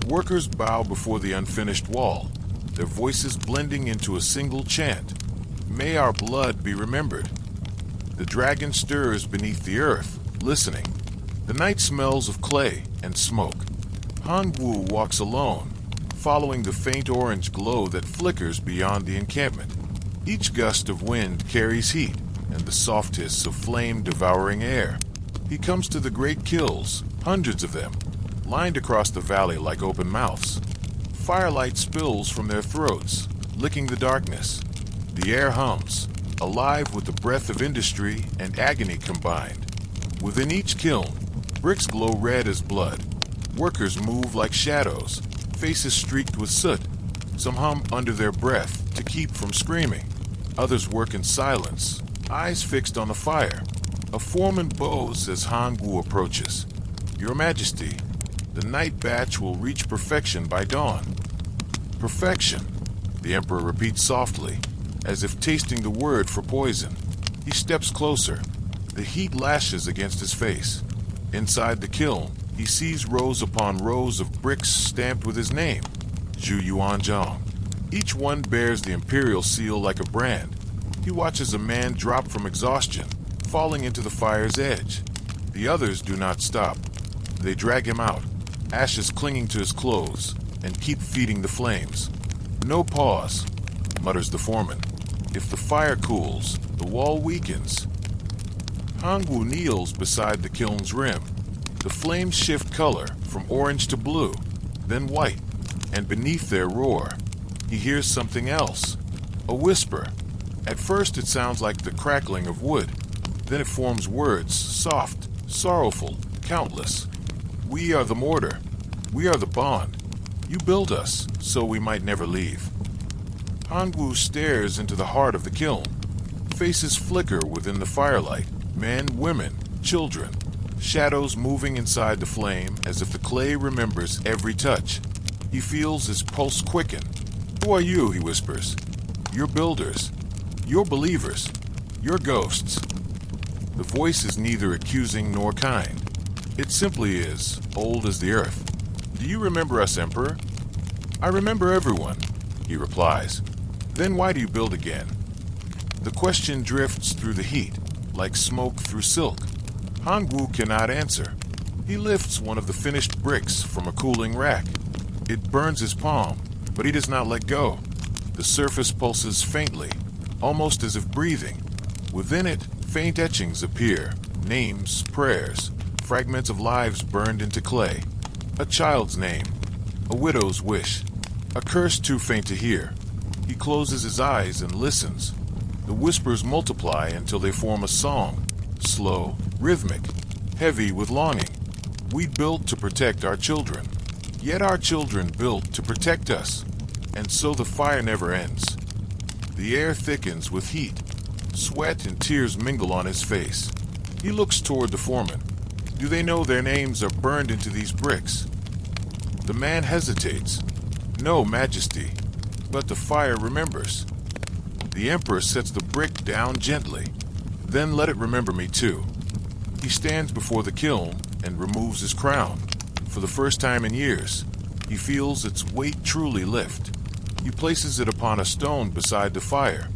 Workers bow before the unfinished wall, their voices blending into a single chant. May our blood be remembered. The dragon stirs beneath the earth, listening. The night smells of clay and smoke. Hongwu walks alone, following the faint orange glow that flickers beyond the encampment. Each gust of wind carries heat and the soft hiss of flame devouring air. He comes to the great kilns, hundreds of them, lined across the valley like open mouths. Firelight spills from their throats, licking the darkness. The air hums, alive with the breath of industry and agony combined. Within each kiln, bricks glow red as blood. Workers move like shadows, faces streaked with soot. Some hum under their breath to keep from screaming. Others work in silence, eyes fixed on the fire. A foreman bows as Hongwu approaches. Your Majesty, the night batch will reach perfection by dawn. Perfection, the Emperor repeats softly, as if tasting the word for poison. He steps closer. The heat lashes against his face. Inside the kiln, he sees rows upon rows of bricks stamped with his name, Zhu Yuanzhang. Each one bears the imperial seal like a brand. He watches a man drop from exhaustion, falling into the fire's edge. The others do not stop. They drag him out, ashes clinging to his clothes, and keep feeding the flames. No pause, mutters the foreman. If the fire cools, the wall weakens. Hongwu kneels beside the kiln's rim. The flames shift color from orange to blue, then white, and beneath their roar, he hears something else, a whisper. At first it sounds like the crackling of wood, then it forms words, soft, sorrowful, countless. We are the mortar, we are the bond. You built us, so we might never leave. Hongwu stares into the heart of the kiln. Faces flicker within the firelight, men, women, children. Shadows moving inside the flame as if the clay remembers every touch. He feels his pulse quicken. Who are you, he whispers. You're builders. You're believers. You're ghosts. The voice is neither accusing nor kind. It simply is, old as the earth. Do you remember us, Emperor? I remember everyone, he replies. Then why do you build again? The question drifts through the heat, like smoke through silk. Hongwu cannot answer. He lifts one of the finished bricks from a cooling rack. It burns his palm, but he does not let go. The surface pulses faintly, almost as if breathing. Within it, faint etchings appear, names, prayers, fragments of lives burned into clay. A child's name, a widow's wish, a curse too faint to hear. He closes his eyes and listens. The whispers multiply until they form a song, slow, rhythmic, heavy with longing. We built to protect our children, yet our children built to protect us, and so the fire never ends. The air thickens with heat. Sweat and tears mingle on his face. He looks toward the foreman. Do they know their names are burned into these bricks? The man hesitates. No, Majesty, but the fire remembers. The Emperor sets the brick down gently. Then let it remember me too. He stands before the kiln and removes his crown. For the first time in years, he feels its weight truly lift. He places it upon a stone beside the fire.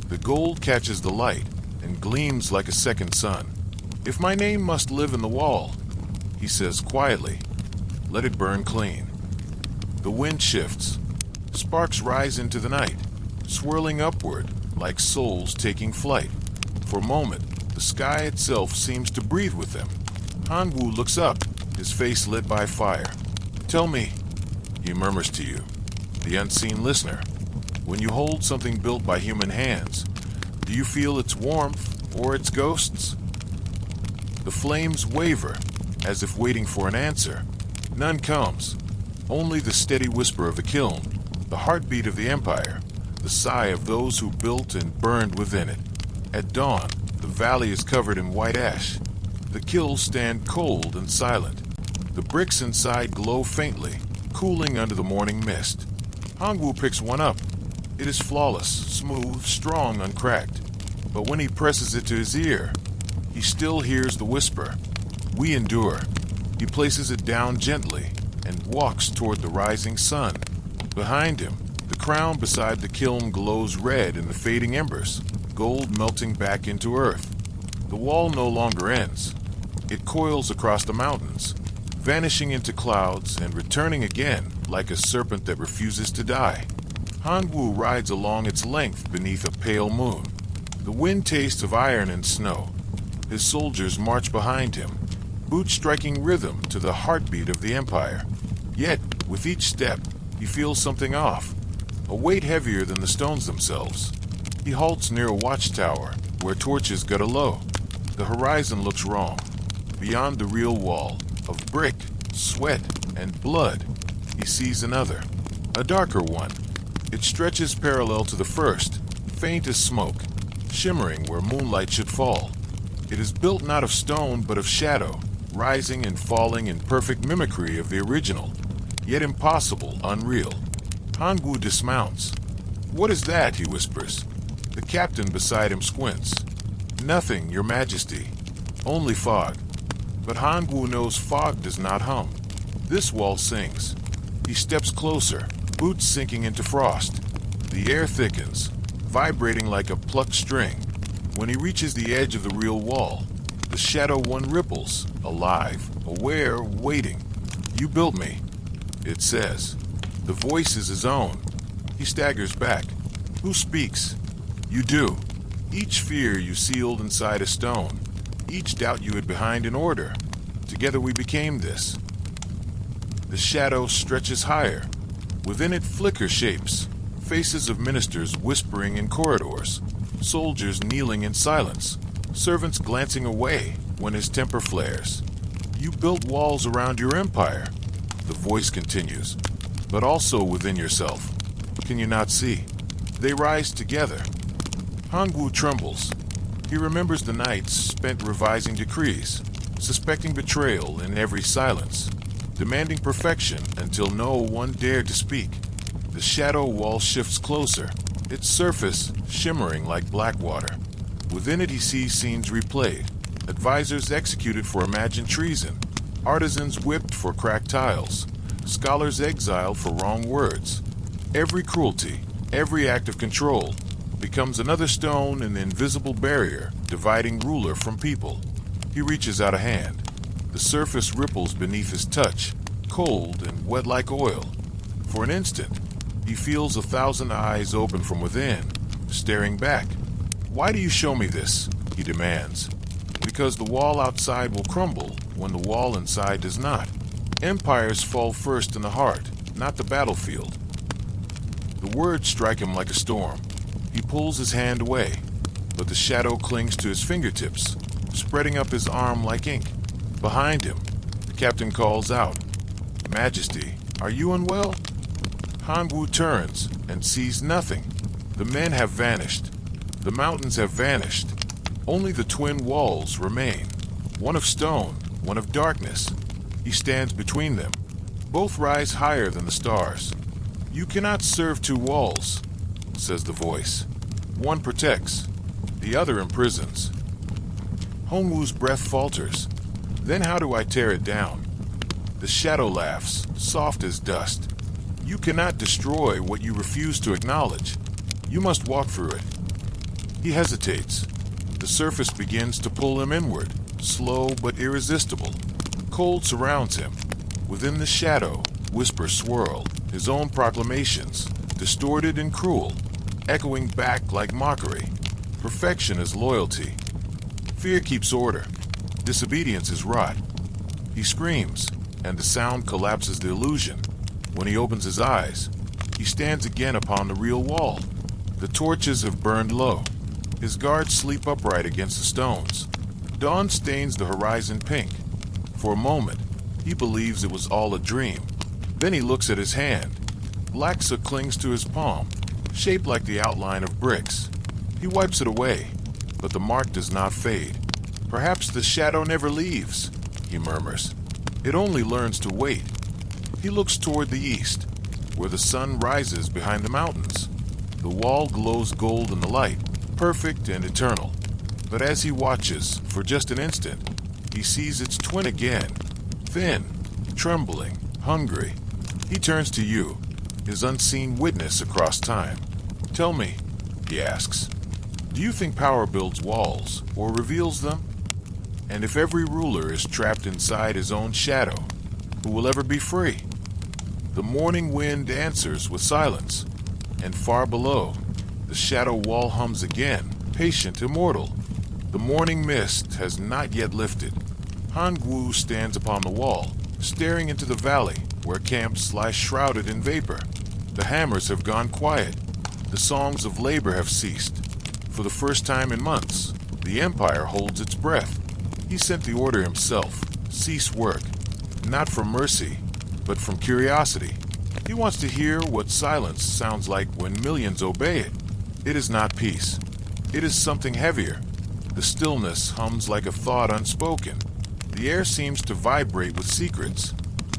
The gold catches the light and gleams like a second sun. If my name must live in the wall, he says quietly, let it burn clean. The wind shifts. Sparks rise into the night, swirling upward, like souls taking flight. For a moment, the sky itself seems to breathe with them. Hongwu looks up, his face lit by fire. "Tell me," he murmurs to you, the unseen listener, "when you hold something built by human hands, do you feel its warmth or its ghosts?" The flames waver, as if waiting for an answer. None comes. Only the steady whisper of the kiln, the heartbeat of the empire, the sigh of those who built and burned within it. At dawn, the valley is covered in white ash. The kilns stand cold and silent. The bricks inside glow faintly, cooling under the morning mist. Hongwu picks one up. It is flawless, smooth, strong, uncracked. But when he presses it to his ear, he still hears the whisper. We endure. He places it down gently and walks toward the rising sun. Behind him, the crown beside the kiln glows red in the fading embers, gold melting back into earth. The wall no longer ends. It coils across the mountains, vanishing into clouds and returning again like a serpent that refuses to die. Hongwu rides along its length beneath a pale moon. The wind tastes of iron and snow. His soldiers march behind him, boots striking rhythm to the heartbeat of the empire. Yet, with each step, he feels something off, a weight heavier than the stones themselves. He halts near a watchtower, where torches gutter low. The horizon looks wrong. Beyond the real wall, of brick, sweat, and blood, he sees another, a darker one. It stretches parallel to the first, faint as smoke, shimmering where moonlight should fall. It is built not of stone but of shadow, rising and falling in perfect mimicry of the original, yet impossible, unreal. Hongwu dismounts. "What is that?" he whispers. The captain beside him squints. "Nothing, Your Majesty. Only fog." But Hongwu knows fog does not hum. This wall sings. He steps closer, boots sinking into frost. The air thickens, vibrating like a plucked string. When he reaches the edge of the real wall, the shadow one ripples, alive, aware, waiting. "You built me," it says. The voice is his own. He staggers back. Who speaks? You do. Each fear you sealed inside a stone. Each doubt you hid behind an order. Together we became this. The shadow stretches higher. Within it flicker shapes. Faces of ministers whispering in corridors. Soldiers kneeling in silence. Servants glancing away when his temper flares. You built walls around your empire, the voice continues, but also within yourself. Can you not see? They rise together. Hongwu trembles. He remembers the nights spent revising decrees, suspecting betrayal in every silence, demanding perfection until no one dared to speak. The shadow wall shifts closer, its surface shimmering like black water. Within it he sees scenes replayed, advisors executed for imagined treason, artisans whipped for cracked tiles, scholars exiled for wrong words. Every cruelty, every act of control, becomes another stone in the invisible barrier dividing ruler from people. He reaches out a hand. The surface ripples beneath his touch, cold and wet like oil. For an instant, he feels 1,000 eyes open from within, staring back. "Why do you show me this?" he demands. "Because the wall outside will crumble when the wall inside does not. Empires fall first in the heart, not the battlefield." The words strike him like a storm. He pulls his hand away, but the shadow clings to his fingertips, spreading up his arm like ink. Behind him, the captain calls out, "Majesty, are you unwell?" Hongwu turns and sees nothing. The men have vanished. The mountains have vanished. Only the twin walls remain, one of stone, one of darkness. He stands between them. Both rise higher than the stars. "You cannot serve two walls," says the voice. "One protects, the other imprisons." Hongwu's breath falters. Then how do I tear it down? The shadow laughs, soft as dust. "You cannot destroy what you refuse to acknowledge. You must walk through it." He hesitates. The surface begins to pull him inward, slow but irresistible. Cold surrounds him. Within the shadow, whispers swirl, his own proclamations, distorted and cruel. echoing back like mockery. Perfection is loyalty. Fear keeps order. Disobedience is rot. He screams, and the sound collapses the illusion. When he opens his eyes, he stands again upon the real wall. The torches have burned low. His guards sleep upright against the stones. Dawn stains the horizon pink. For a moment, he believes it was all a dream. Then he looks at his hand. Black soot clings to his palm, shaped like the outline of bricks. He wipes it away, but the mark does not fade. Perhaps the shadow never leaves, he murmurs. It only learns to wait. He looks toward the east, where the sun rises behind the mountains. The wall glows gold in the light, perfect and eternal. But as he watches, for just an instant, he sees its twin again, thin, trembling, hungry. He turns to you, his unseen witness across time. Tell me, he asks, do you think power builds walls or reveals them? And if every ruler is trapped inside his own shadow, who will ever be free? The morning wind answers with silence, and far below, the shadow wall hums again, patient, immortal. The morning mist has not yet lifted. Hongwu stands upon the wall, staring into the valley where camps lie shrouded in vapor. The hammers have gone quiet. The songs of labor have ceased. For the first time in months, the empire holds its breath. He sent the order himself, cease work, not from mercy, but from curiosity. He wants to hear what silence sounds like when millions obey it. It is not peace. It is something heavier. The stillness hums like a thought unspoken. The air seems to vibrate with secrets.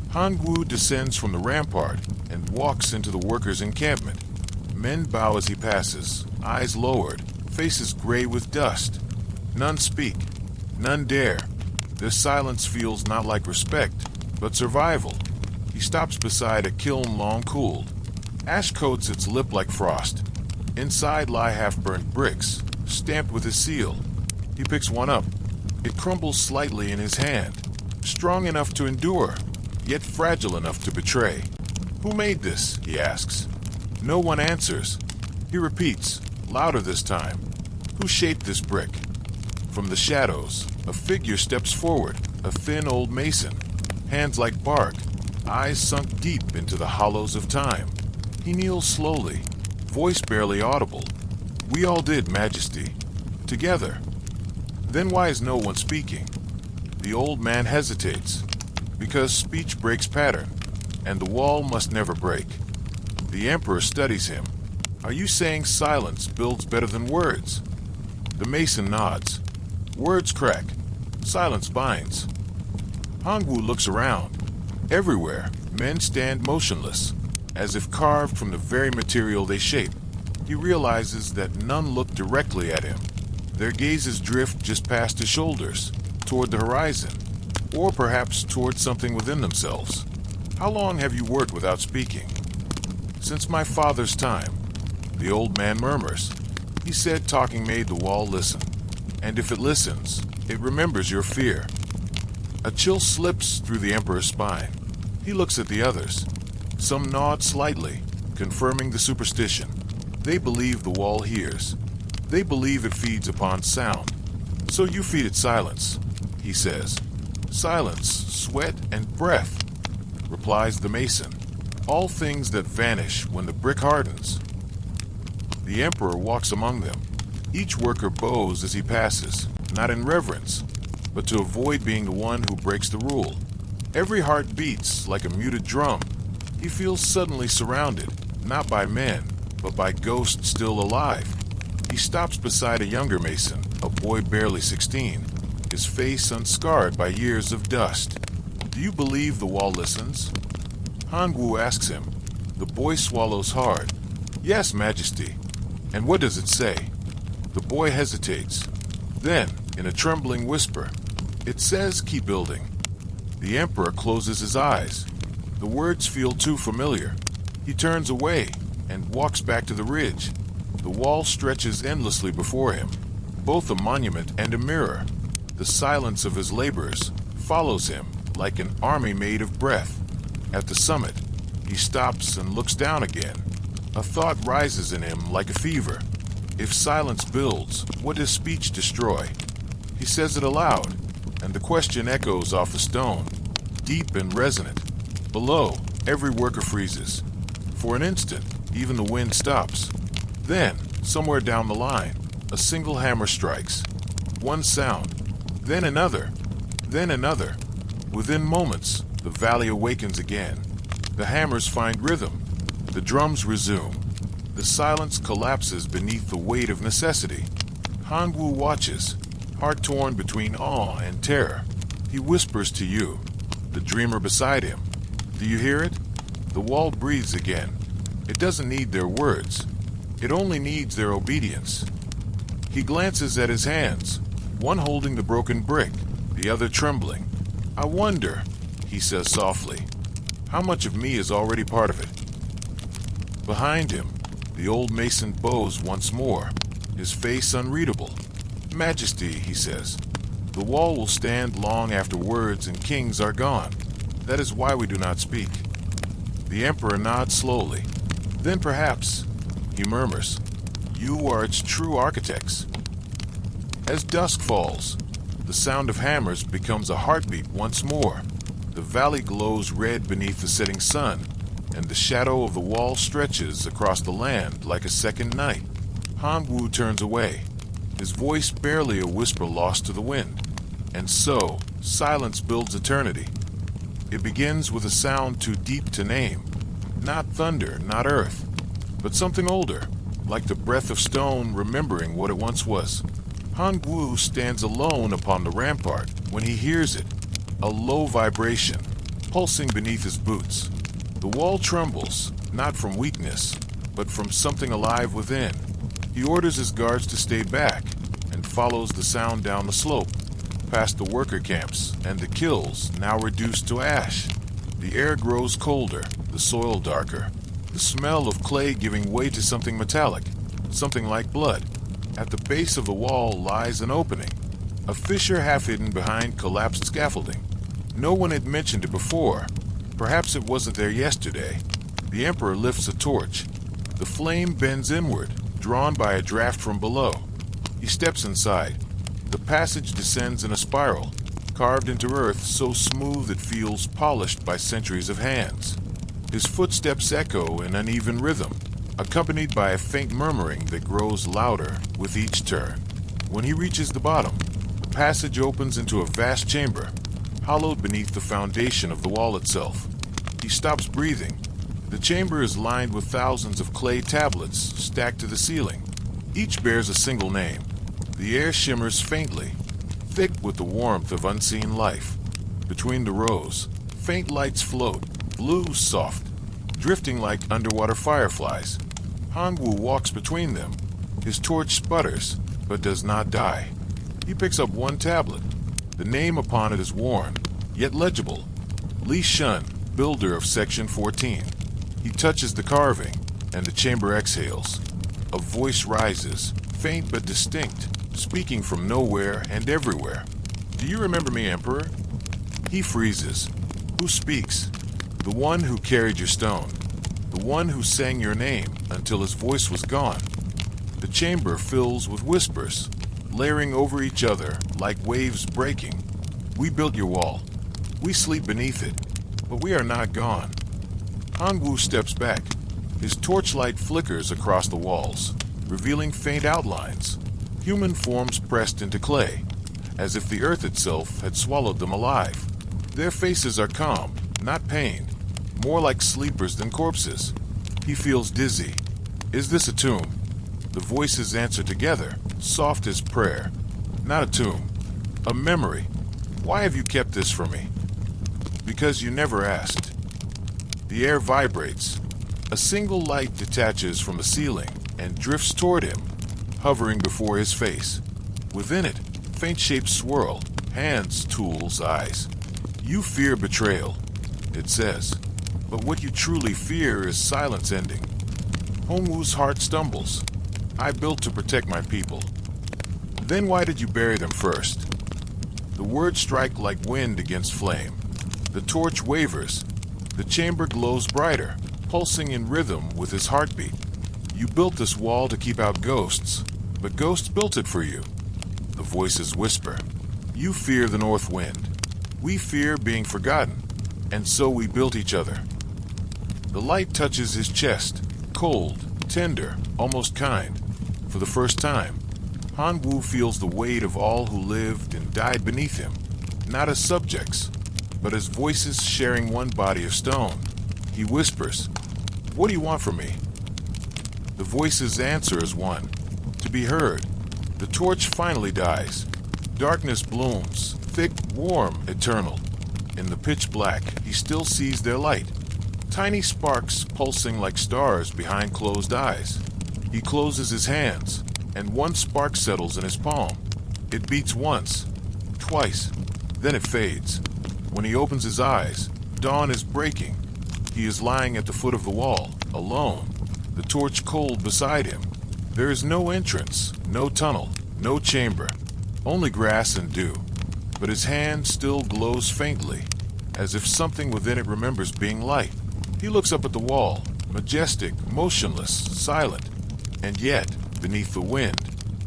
Hongwu descends from the rampart and walks into the workers' encampment. Men bow as he passes, eyes lowered, faces gray with dust. None speak. None dare. Their silence feels not like respect, but survival. He stops beside a kiln long cooled. Ash coats its lip like frost. Inside lie half-burnt bricks, stamped with his seal. He picks one up. It crumbles slightly in his hand, strong enough to endure, yet fragile enough to betray. Who made this? He asks. No one answers. He repeats, louder this time. Who shaped this brick? From the shadows, a figure steps forward, a thin old mason, hands like bark, eyes sunk deep into the hollows of time. He kneels slowly, voice barely audible. We all did, Majesty. Together. Then why is no one speaking? The old man hesitates, because speech breaks pattern, and the wall must never break. The Emperor studies him. Are you saying silence builds better than words? The mason nods. Words crack. Silence binds. Hongwu looks around. Everywhere, men stand motionless, as if carved from the very material they shape. He realizes that none look directly at him. Their gazes drift just past his shoulders, toward the horizon, or perhaps toward something within themselves. How long have you worked without speaking? Since my father's time, the old man murmurs. He said talking made the wall listen, and if it listens, it remembers your fear. A chill slips through the Emperor's spine. He looks at the others. Some nod slightly, confirming the superstition. They believe the wall hears. They believe it feeds upon sound. So you feed it silence, he says. Silence, sweat, and breath, replies the mason. All things that vanish when the brick hardens. The Emperor walks among them. Each worker bows as he passes, not in reverence, but to avoid being the one who breaks the rule. Every heart beats like a muted drum. He feels suddenly surrounded, not by men, but by ghosts still alive. He stops beside a younger mason, a boy barely 16, his face unscarred by years of dust. Do you believe the wall listens? Hongwu asks him. The boy swallows hard. Yes, Majesty. And what does it say? The boy hesitates. Then, in a trembling whisper, it says, keep building. The Emperor closes his eyes. The words feel too familiar. He turns away and walks back to the ridge. The wall stretches endlessly before him, both a monument and a mirror. The silence of his labors follows him like an army made of breath. At the summit, he stops and looks down again. A thought rises in him like a fever. If silence builds, what does speech destroy? He says it aloud, and the question echoes off the stone, deep and resonant. Below, every worker freezes. For an instant, even the wind stops. Then, somewhere down the line, a single hammer strikes. One sound, then another, then another. Within moments, the valley awakens again. The hammers find rhythm. The drums resume. The silence collapses beneath the weight of necessity. Hongwu watches, heart torn between awe and terror. He whispers to you, the dreamer beside him. Do you hear it? The wall breathes again. It doesn't need their words. It only needs their obedience. He glances at his hands, one holding the broken brick, the other trembling. I wonder, he says softly, how much of me is already part of it? Behind him, the old mason bows once more, his face unreadable. Majesty, he says, the wall will stand long after words and kings are gone. That is why we do not speak. The emperor nods slowly. Then perhaps, he murmurs, you are its true architects. As dusk falls, the sound of hammers becomes a heartbeat once more. The valley glows red beneath the setting sun, and the shadow of the wall stretches across the land like a second night. Hongwu turns away, his voice barely a whisper lost to the wind. And so, silence builds eternity. It begins with a sound too deep to name. Not thunder, not earth, but something older, like the breath of stone remembering what it once was. Hongwu stands alone upon the rampart when he hears it, a low vibration, pulsing beneath his boots. The wall trembles, not from weakness, but from something alive within. He orders his guards to stay back and follows the sound down the slope, past the worker camps and the kilns now reduced to ash. The air grows colder, the soil darker, the smell of clay giving way to something metallic, something like blood. At the base of the wall lies an opening, a fissure half hidden behind collapsed scaffolding. No one had mentioned it before. Perhaps it wasn't there yesterday. The emperor lifts a torch. The flame bends inward, drawn by a draft from below. He steps inside. The passage descends in a spiral, carved into earth so smooth it feels polished by centuries of hands. His footsteps echo in uneven rhythm, accompanied by a faint murmuring that grows louder with each turn. When he reaches the bottom, the passage opens into a vast chamber, hollowed beneath the foundation of the wall itself. He stops breathing. The chamber is lined with thousands of clay tablets stacked to the ceiling. Each bears a single name. The air shimmers faintly, thick with the warmth of unseen life. Between the rows, faint lights float, blue soft, drifting like underwater fireflies. Hongwu walks between them. His torch sputters, but does not die. He picks up one tablet. The name upon it is worn, yet legible. Li Shun, builder of Section 14. He touches the carving, and the chamber exhales. A voice rises, faint but distinct, speaking from nowhere and everywhere. Do you remember me, Emperor? He freezes. Who speaks? The one who carried your stone. The one who sang your name until his voice was gone. The chamber fills with whispers, layering over each other like waves breaking. We built your wall. We sleep beneath it, but we are not gone. Hongwu steps back. His torchlight flickers across the walls, revealing faint outlines, human forms pressed into clay, as if the earth itself had swallowed them alive. Their faces are calm, not pained, more like sleepers than corpses. He feels dizzy. Is this a tomb? The voices answer together, soft as prayer. Not a tomb, a memory. Why have you kept this from me? Because you never asked. The air vibrates. A single light detaches from the ceiling and drifts toward him, hovering before his face. Within it, faint shapes swirl, hands, tools, eyes. You fear betrayal, it says, but what you truly fear is silence ending. Hongwu's heart stumbles. I built to protect my people. Then why did you bury them first? The words strike like wind against flame. The torch wavers. The chamber glows brighter. pulsing in rhythm with his heartbeat. You built this wall to keep out ghosts, but ghosts built it for you. The voices whisper. You fear the north wind. We fear being forgotten, and so we built each other. The light touches his chest, cold, tender, almost kind. For the first time, Hongwu feels the weight of all who lived and died beneath him, not as subjects, but as voices sharing one body of stone. He whispers, "What do you want from me?" The voices answer as one, to be heard. The torch finally dies. Darkness blooms, thick, warm, eternal. In the pitch black, he still sees their light. Tiny sparks pulsing like stars behind closed eyes. He closes his hands, and one spark settles in his palm. It beats once, twice, then it fades. When he opens his eyes, dawn is breaking. He is lying at the foot of the wall, alone, the torch cold beside him. There is no entrance, no tunnel, no chamber, only grass and dew. But his hand still glows faintly, as if something within it remembers being light. He looks up at the wall, majestic, motionless, silent. And yet, beneath the wind,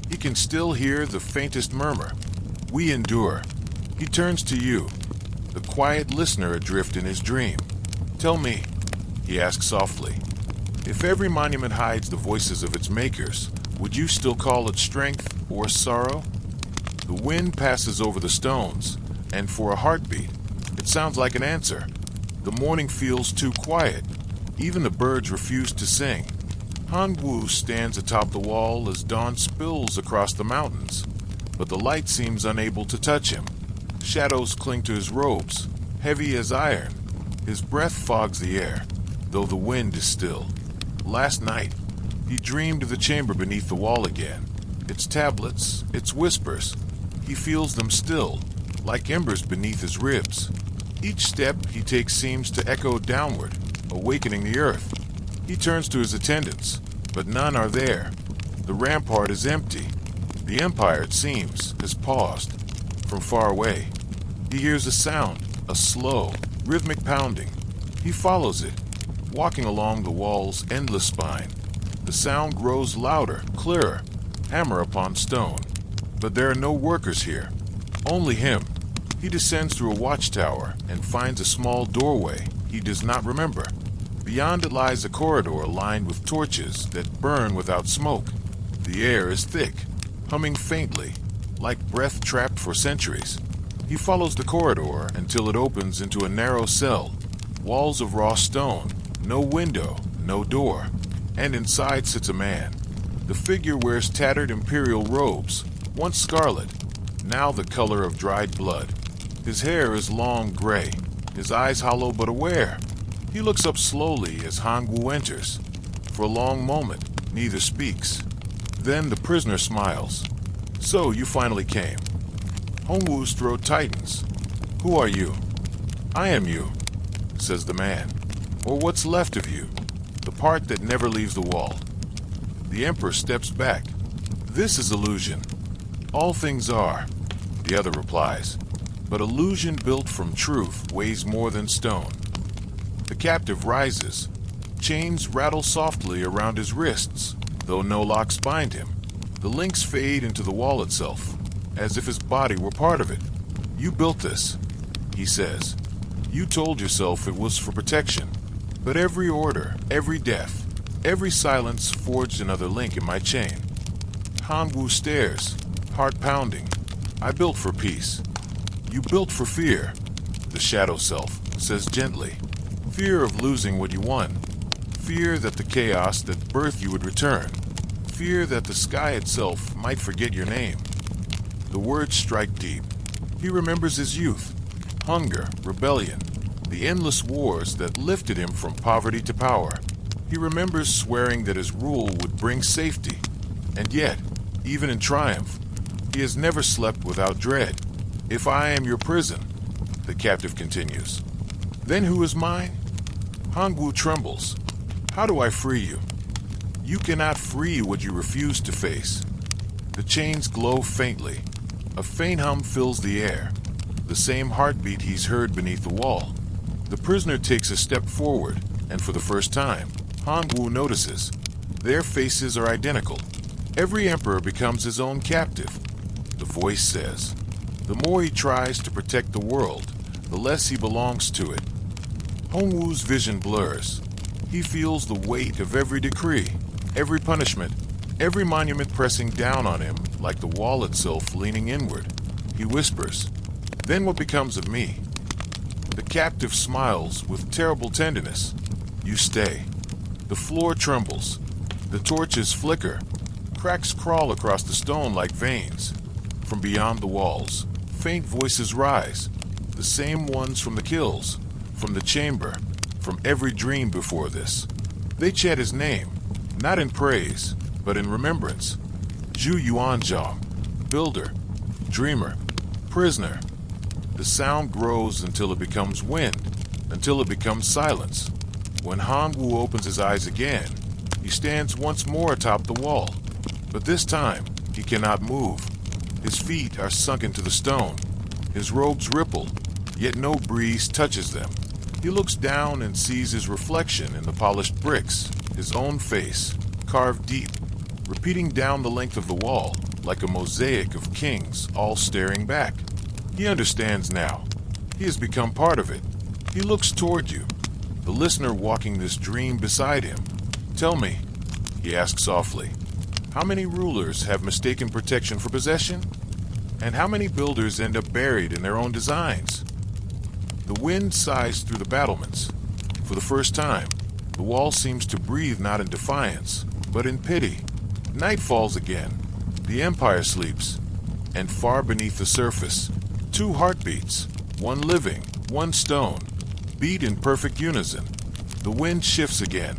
he can still hear the faintest murmur. We endure. He turns to you, the quiet listener adrift in his dream. Tell me, he asks softly, if every monument hides the voices of its makers, would you still call it strength or sorrow? The wind passes over the stones, and for a heartbeat, it sounds like an answer. The morning feels too quiet. Even the birds refuse to sing. Hongwu stands atop the wall as dawn spills across the mountains, but the light seems unable to touch him. Shadows cling to his robes, heavy as iron. His breath fogs the air, though the wind is still. Last night, he dreamed of the chamber beneath the wall again. Its tablets, its whispers. He feels them still, like embers beneath his ribs. Each step he takes seems to echo downward, awakening the earth. He turns to his attendants, but none are there. The rampart is empty. The empire, it seems, has paused. From far away, he hears a sound, a slow, rhythmic pounding. He follows it, walking along the wall's endless spine. The sound grows louder, clearer, hammer upon stone. But there are no workers here, only him. He descends through a watchtower and finds a small doorway he does not remember. Beyond it lies a corridor lined with torches that burn without smoke. The air is thick, humming faintly, like breath trapped for centuries. He follows the corridor until it opens into a narrow cell, walls of raw stone, no window, no door, and inside sits a man. The figure wears tattered imperial robes, once scarlet, now the color of dried blood. His hair is long gray, his eyes hollow but aware. He looks up slowly as Hongwu enters. For a long moment, neither speaks. Then the prisoner smiles. So you finally came. Hongwu's throat tightens. Who are you? I am you, says the man. Or what's left of you, the part that never leaves the wall. The emperor steps back. This is illusion. All things are, the other replies. But illusion built from truth weighs more than stone. The captive rises. Chains rattle softly around his wrists, though no locks bind him. The links fade into the wall itself, as if his body were part of it. You built this, he says. You told yourself it was for protection. But every order, every death, every silence forged another link in my chain. Hongwu stares, heart pounding. I built for peace. You built for fear, the shadow self says gently. Fear of losing what you won. Fear that the chaos that birthed you would return. Fear that the sky itself might forget your name. The words strike deep. He remembers his youth, hunger, rebellion, the endless wars that lifted him from poverty to power. He remembers swearing that his rule would bring safety. And yet, even in triumph, he has never slept without dread. If I am your prison, the captive continues, then who is mine? Hongwu trembles. How do I free you? You cannot free what you refuse to face. The chains glow faintly. A faint hum fills the air, the same heartbeat he's heard beneath the wall. The prisoner takes a step forward, and for the first time, Hongwu notices. Their faces are identical. Every emperor becomes his own captive. The voice says, the more he tries to protect the world, the less he belongs to it. Hongwu's vision blurs. He feels the weight of every decree, every punishment, every monument pressing down on him like the wall itself leaning inward. He whispers, then what becomes of me? The captive smiles with terrible tenderness. You stay. The floor trembles. The torches flicker. Cracks crawl across the stone like veins. From beyond the walls, faint voices rise. The same ones from the kilns, from the chamber, from every dream before this. They chant his name, not in praise, but in remembrance. Yuan, builder, dreamer, prisoner. The sound grows until it becomes wind, until it becomes silence. When Hongwu opens his eyes again, he stands once more atop the wall. But this time, he cannot move. His feet are sunk into the stone. His robes ripple, yet no breeze touches them. He looks down and sees his reflection in the polished bricks, his own face, carved deep, repeating down the length of the wall, like a mosaic of kings all staring back. He understands now. He has become part of it. He looks toward you, the listener walking this dream beside him. Tell me, he asks softly, how many rulers have mistaken protection for possession? And how many builders end up buried in their own designs? The wind sighs through the battlements. For the first time, the wall seems to breathe not in defiance, but in pity. Night falls again. The empire sleeps. And far beneath the surface, two heartbeats, one living, one stone, beat in perfect unison. The wind shifts again.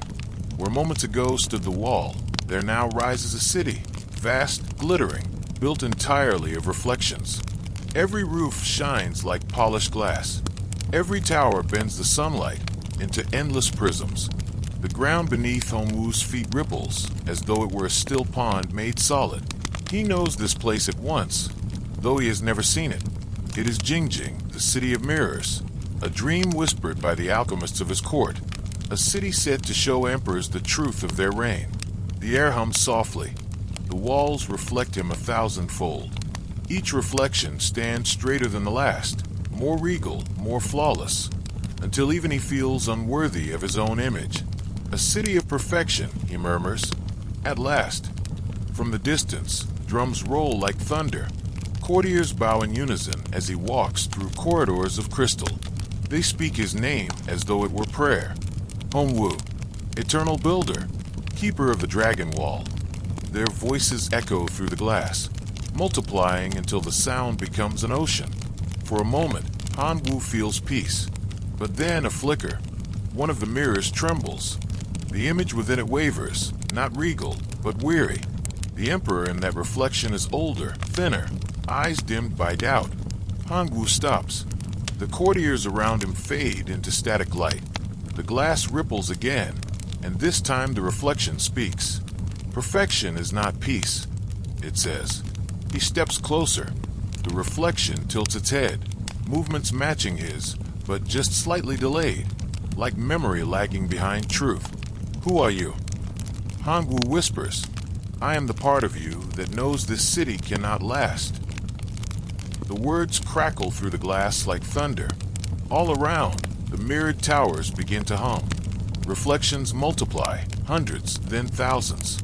Where moments ago stood the wall, there now rises a city, vast, glittering, built entirely of reflections. Every roof shines like polished glass. Every tower bends the sunlight into endless prisms. The ground beneath Hongwu's feet ripples, as though it were a still pond made solid. He knows this place at once, though he has never seen it. It is Jingjing, the city of mirrors, a dream whispered by the alchemists of his court, a city said to show emperors the truth of their reign. The air hums softly. The walls reflect him 1,000-fold. Each reflection stands straighter than the last, more regal, more flawless, until even he feels unworthy of his own image. A city of perfection, he murmurs. At last. From the distance, drums roll like thunder. Courtiers bow in unison as he walks through corridors of crystal. They speak his name as though it were prayer. Hongwu, eternal builder, keeper of the dragon wall. Their voices echo through the glass, multiplying until the sound becomes an ocean. For a moment, Hongwu feels peace. But then a flicker. One of the mirrors trembles. The image within it wavers, not regal, but weary. The emperor in that reflection is older, thinner, eyes dimmed by doubt. Hongwu stops. The courtiers around him fade into static light. The glass ripples again, and this time the reflection speaks. Perfection is not peace, it says. He steps closer. The reflection tilts its head, movements matching his, but just slightly delayed, like memory lagging behind truth. Who are you? Hongwu whispers. I am the part of you that knows this city cannot last. The words crackle through the glass like thunder. All around, the mirrored towers begin to hum. Reflections multiply, hundreds, then thousands.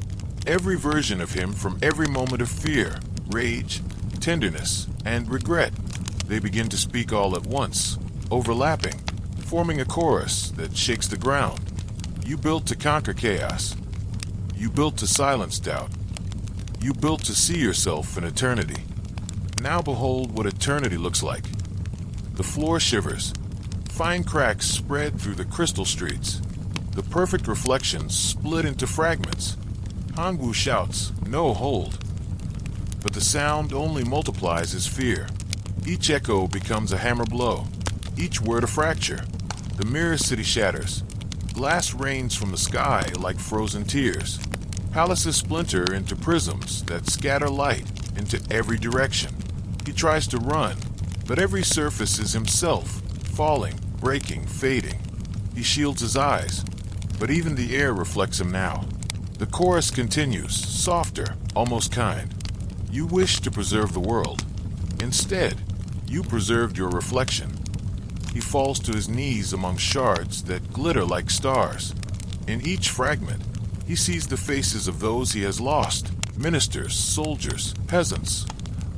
Every version of him from every moment of fear, rage, tenderness, and regret. They begin to speak all at once, overlapping, forming a chorus that shakes the ground. You built to conquer chaos. You built to silence doubt. You built to see yourself in eternity. Now behold what eternity looks like. The floor shivers. Fine cracks spread through the crystal streets. The perfect reflections split into fragments. Hongwu shouts, no, hold. But the sound only multiplies his fear. Each echo becomes a hammer blow. Each word a fracture. The mirror city shatters. Glass rains from the sky like frozen tears. Palaces splinter into prisms that scatter light into every direction. He tries to run, but every surface is himself, falling, breaking, fading. He shields his eyes. but even the air reflects him now. The chorus continues, softer, almost kind. You wish to preserve the world. Instead, you preserved your reflection. He falls to his knees among shards that glitter like stars. In each fragment, he sees the faces of those he has lost, ministers, soldiers, peasants,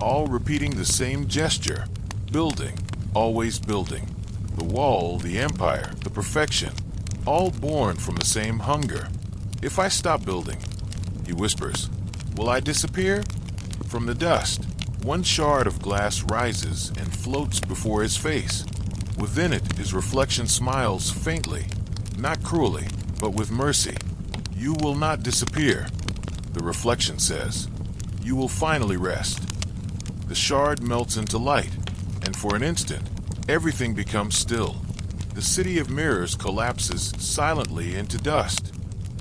all repeating the same gesture, building, always building. The wall, the empire, the perfection, all born from the same hunger. If I stop building, he whispers, will I disappear? From the dust, one shard of glass rises and floats before his face. Within it, his reflection smiles faintly, not cruelly, but with mercy. You will not disappear, the reflection says. You will finally rest. The shard melts into light, and for an instant, everything becomes still. The city of mirrors collapses silently into dust.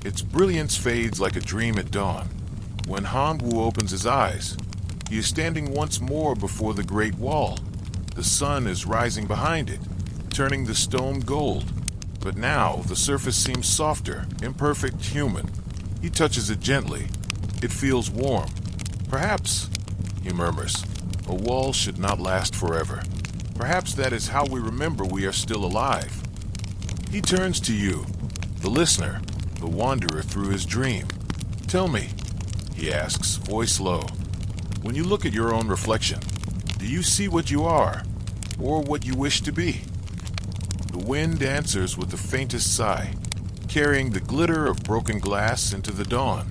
Its brilliance fades like a dream at dawn. When Hongwu opens his eyes, he is standing once more before the Great Wall. The sun is rising behind it, turning the stone gold. But now the surface seems softer, imperfect, human. He touches it gently. It feels warm. Perhaps, he murmurs, a wall should not last forever. Perhaps that is how we remember we are still alive. He turns to you, the listener, the wanderer through his dream. Tell me, he asks, voice low, when you look at your own reflection, do you see what you are, or what you wish to be? The wind answers with the faintest sigh, carrying the glitter of broken glass into the dawn.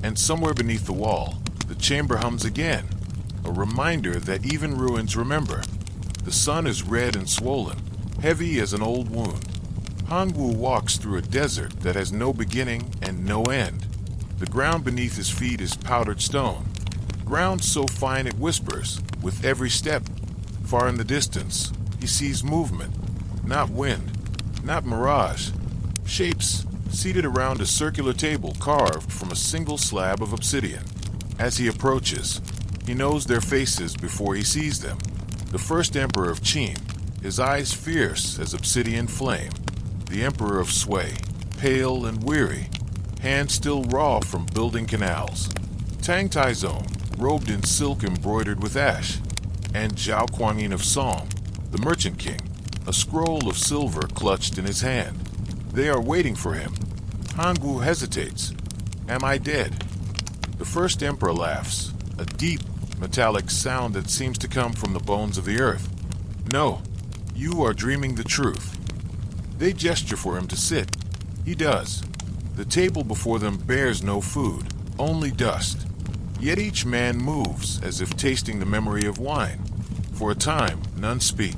And somewhere beneath the wall, the chamber hums again, a reminder that even ruins remember. The sun is red and swollen, heavy as an old wound. Hongwu walks through a desert that has no beginning and no end. The ground beneath his feet is powdered stone, ground so fine it whispers with every step. Far in the distance, he sees movement, not wind, not mirage. Shapes seated around a circular table carved from a single slab of obsidian. As he approaches, he knows their faces before he sees them. The first emperor of Qin, his eyes fierce as obsidian flame. The emperor of Sui, pale and weary, hands still raw from building canals. Tang Taizong, robed in silk embroidered with ash. And Zhao Kuangyin of Song, the merchant king, a scroll of silver clutched in his hand. They are waiting for him. Hongwu hesitates. Am I dead? The first emperor laughs, a deep, metallic sound that seems to come from the bones of the earth. No, you are dreaming the truth. They gesture for him to sit. He does. The table before them bears no food, only dust. Yet each man moves as if tasting the memory of wine. For a time, none speak.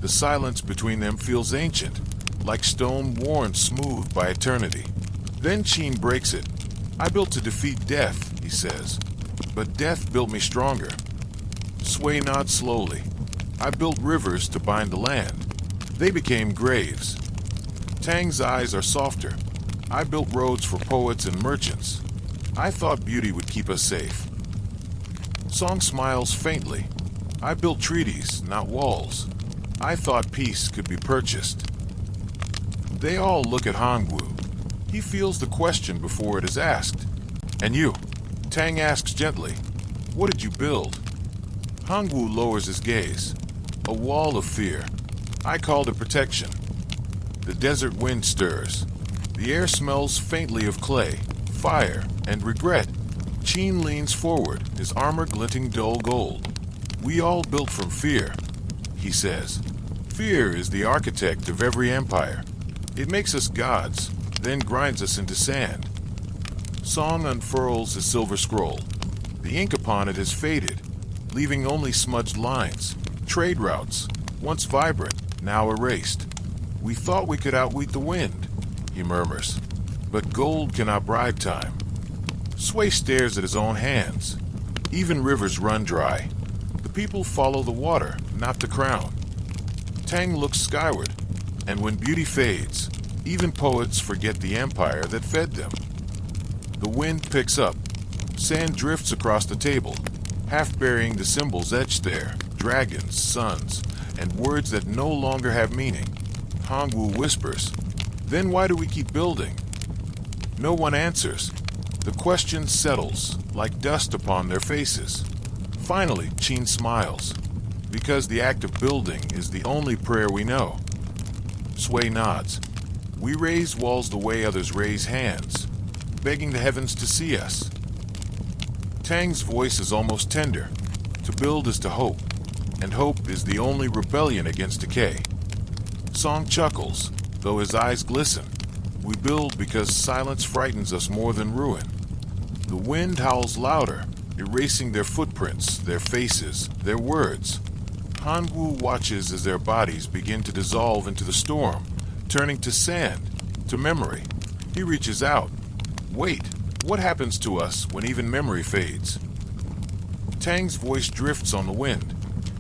The silence between them feels ancient, like stone worn smooth by eternity. Then Qin breaks it. I built to defeat death, he says, but death built me stronger. Sui nods slowly. I built rivers to bind the land. They became graves. Tang's eyes are softer. I built roads for poets and merchants. I thought beauty would keep us safe. Song smiles faintly. I built treaties, not walls. I thought peace could be purchased. They all look at Hongwu. He feels the question before it is asked. And you? Tang asks gently. What did you build? Hongwu lowers his gaze. A wall of fear. I called it protection. The desert wind stirs. The air smells faintly of clay, fire, and regret. Qin leans forward, his armor glinting dull gold. We all built from fear, he says. Fear is the architect of every empire. It makes us gods, then grinds us into sand. Song unfurls his silver scroll. The ink upon it has faded, leaving only smudged lines. Trade routes, once vibrant, now erased. We thought we could outwit the wind, he murmurs. But gold cannot bribe time. Sui stares at his own hands. Even rivers run dry. The people follow the water, not the crown. Tang looks skyward, and when beauty fades, even poets forget the empire that fed them. The wind picks up. Sand drifts across the table, half burying the symbols etched there, dragons, suns, and words that no longer have meaning. Hongwu whispers, then why do we keep building? No one answers. The question settles, like dust upon their faces. Finally, Qin smiles, because the act of building is the only prayer we know. Sui nods. We raise walls the way others raise hands, begging the heavens to see us. Tang's voice is almost tender. To build is to hope, and hope is the only rebellion against decay. Song chuckles, though his eyes glisten. We build because silence frightens us more than ruin. The wind howls louder, erasing their footprints, their faces, their words. Hongwu watches as their bodies begin to dissolve into the storm, turning to sand, to memory. He reaches out. Wait, what happens to us when even memory fades? Tang's voice drifts on the wind.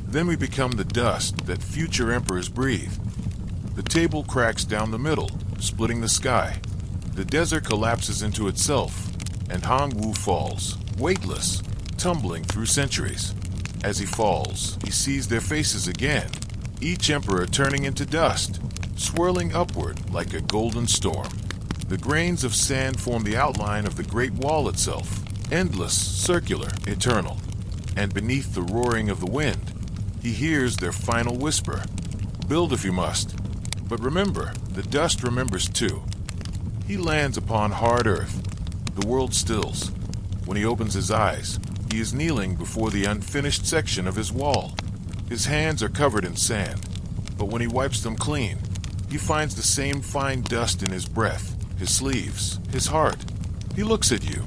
Then we become the dust that future emperors breathe. The table cracks down the middle, splitting the sky. The desert collapses into itself, and Hongwu falls, weightless, tumbling through centuries. As he falls, he sees their faces again, each emperor turning into dust, swirling upward like a golden storm. The grains of sand form the outline of the Great Wall itself, endless, circular, eternal. And beneath the roaring of the wind, he hears their final whisper. Build if you must, but remember, the dust remembers too. He lands upon hard earth. The world stills. When he opens his eyes, he is kneeling before the unfinished section of his wall. His hands are covered in sand, but when he wipes them clean, he finds the same fine dust in his breath, his sleeves, his heart. He looks at you,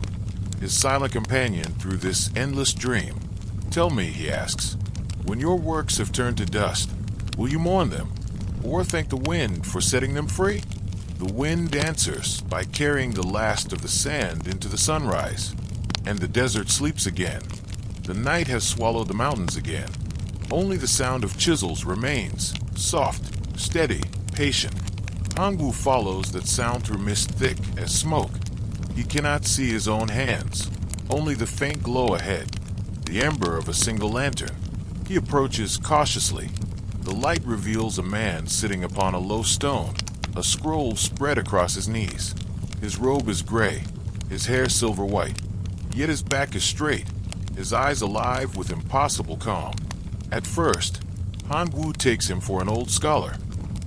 his silent companion through this endless dream. Tell me, he asks, when your works have turned to dust, will you mourn them, or thank the wind for setting them free? The wind answers by carrying the last of the sand into the sunrise, and the desert sleeps again. The night has swallowed the mountains again. Only the sound of chisels remains, soft, steady, patient. Hongwu follows that sound through mist thick as smoke. He cannot see his own hands, only the faint glow ahead, the ember of a single lantern. He approaches cautiously. The light reveals a man sitting upon a low stone, a scroll spread across his knees. His robe is gray, his hair silver white, yet his back is straight, his eyes alive with impossible calm. At first, Hongwu takes him for an old scholar,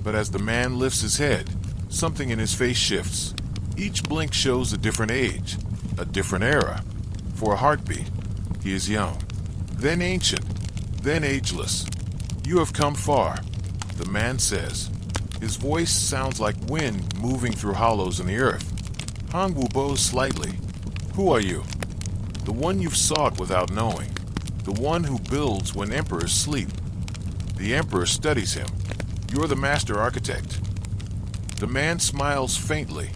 but as the man lifts his head, something in his face shifts. Each blink shows a different age, a different era. For a heartbeat, he is young, then ancient, then ageless. You have come far, the man says. His voice sounds like wind moving through hollows in the earth. Hongwu bows slightly. Who are you? The one you've sought without knowing. The one who builds when emperors sleep. The emperor studies him. You're the master architect. The man smiles faintly.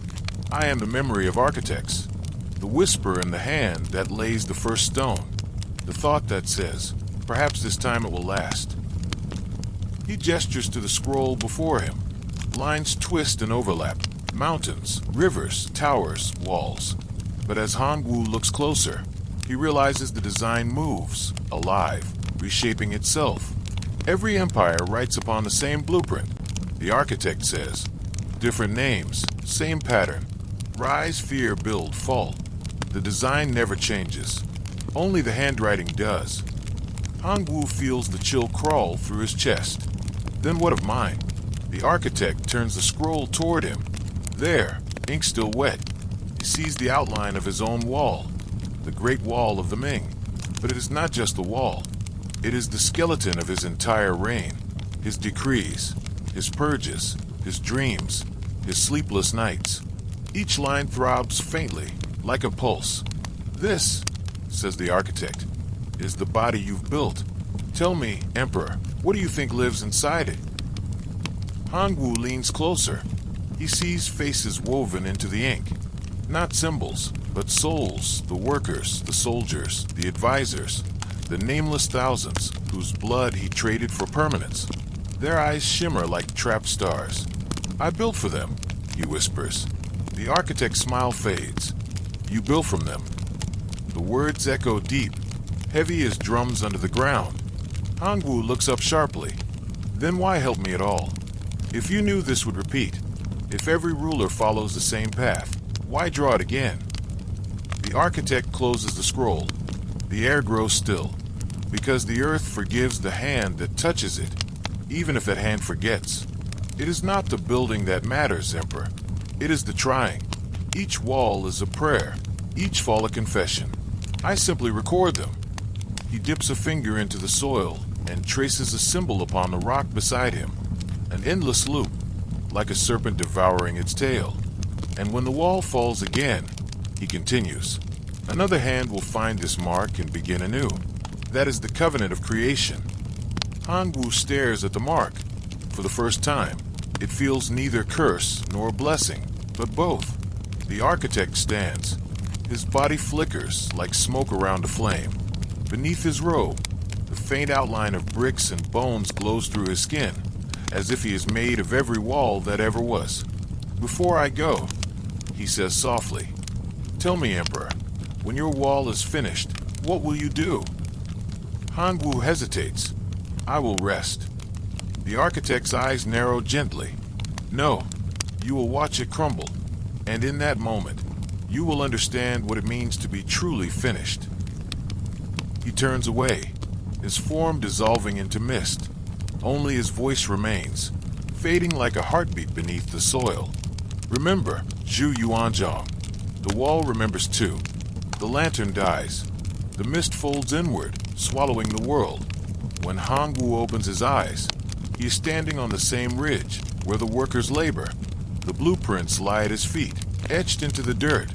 I am the memory of architects. The whisper in the hand that lays the first stone. The thought that says, perhaps this time it will last. He gestures to the scroll before him. Lines twist and overlap. Mountains, rivers, towers, walls. But as Hongwu looks closer, he realizes the design moves, alive, reshaping itself. Every empire writes upon the same blueprint, the architect says. Different names, same pattern. Rise, fear, build, fall. The design never changes. Only the handwriting does. Hongwu feels the chill crawl through his chest. Then what of mine? The architect turns the scroll toward him. There, ink still wet. He sees the outline of his own wall, the Great Wall of the Ming. But it is not just the wall. It is the skeleton of his entire reign, his decrees, his purges, his dreams, his sleepless nights. Each line throbs faintly, like a pulse. This, says the architect, is the body you've built. Tell me, Emperor, what do you think lives inside it? Hongwu leans closer. He sees faces woven into the ink. Not symbols, but souls, the workers, the soldiers, the advisors, the nameless thousands whose blood he traded for permanence. Their eyes shimmer like trapped stars. I built for them, he whispers. The architect's smile fades. You built from them. The words echo deep, heavy as drums under the ground. Hongwu looks up sharply. Then why help me at all? If you knew this would repeat, if every ruler follows the same path, Why draw it again? The architect closes the scroll. The air grows still, because the earth forgives the hand that touches it, even if that hand forgets. It is not the building that matters, Emperor. It is the trying. Each wall is a prayer, each fall a confession. I simply record them. He dips a finger into the soil and traces a symbol upon the rock beside him, an endless loop, like a serpent devouring its tail. And when the wall falls again, he continues. Another hand will find this mark and begin anew. That is the covenant of creation. Hongwu stares at the mark. For the first time, it feels neither curse nor blessing, but both. The architect stands. His body flickers like smoke around a flame. Beneath his robe, the faint outline of bricks and bones glows through his skin, as if he is made of every wall that ever was. Before I go, he says softly, tell me, Emperor, when your wall is finished, what will you do? Hongwu hesitates. I will rest. The architect's eyes narrow gently. No, you will watch it crumble, and in that moment, you will understand what it means to be truly finished. He turns away, his form dissolving into mist. Only his voice remains, fading like a heartbeat beneath the soil. Remember, Zhu Yuanzhong. The wall remembers too. The lantern dies. The mist folds inward, swallowing the world. When Hongwu opens his eyes, he is standing on the same ridge where the workers labor. The blueprints lie at his feet, etched into the dirt,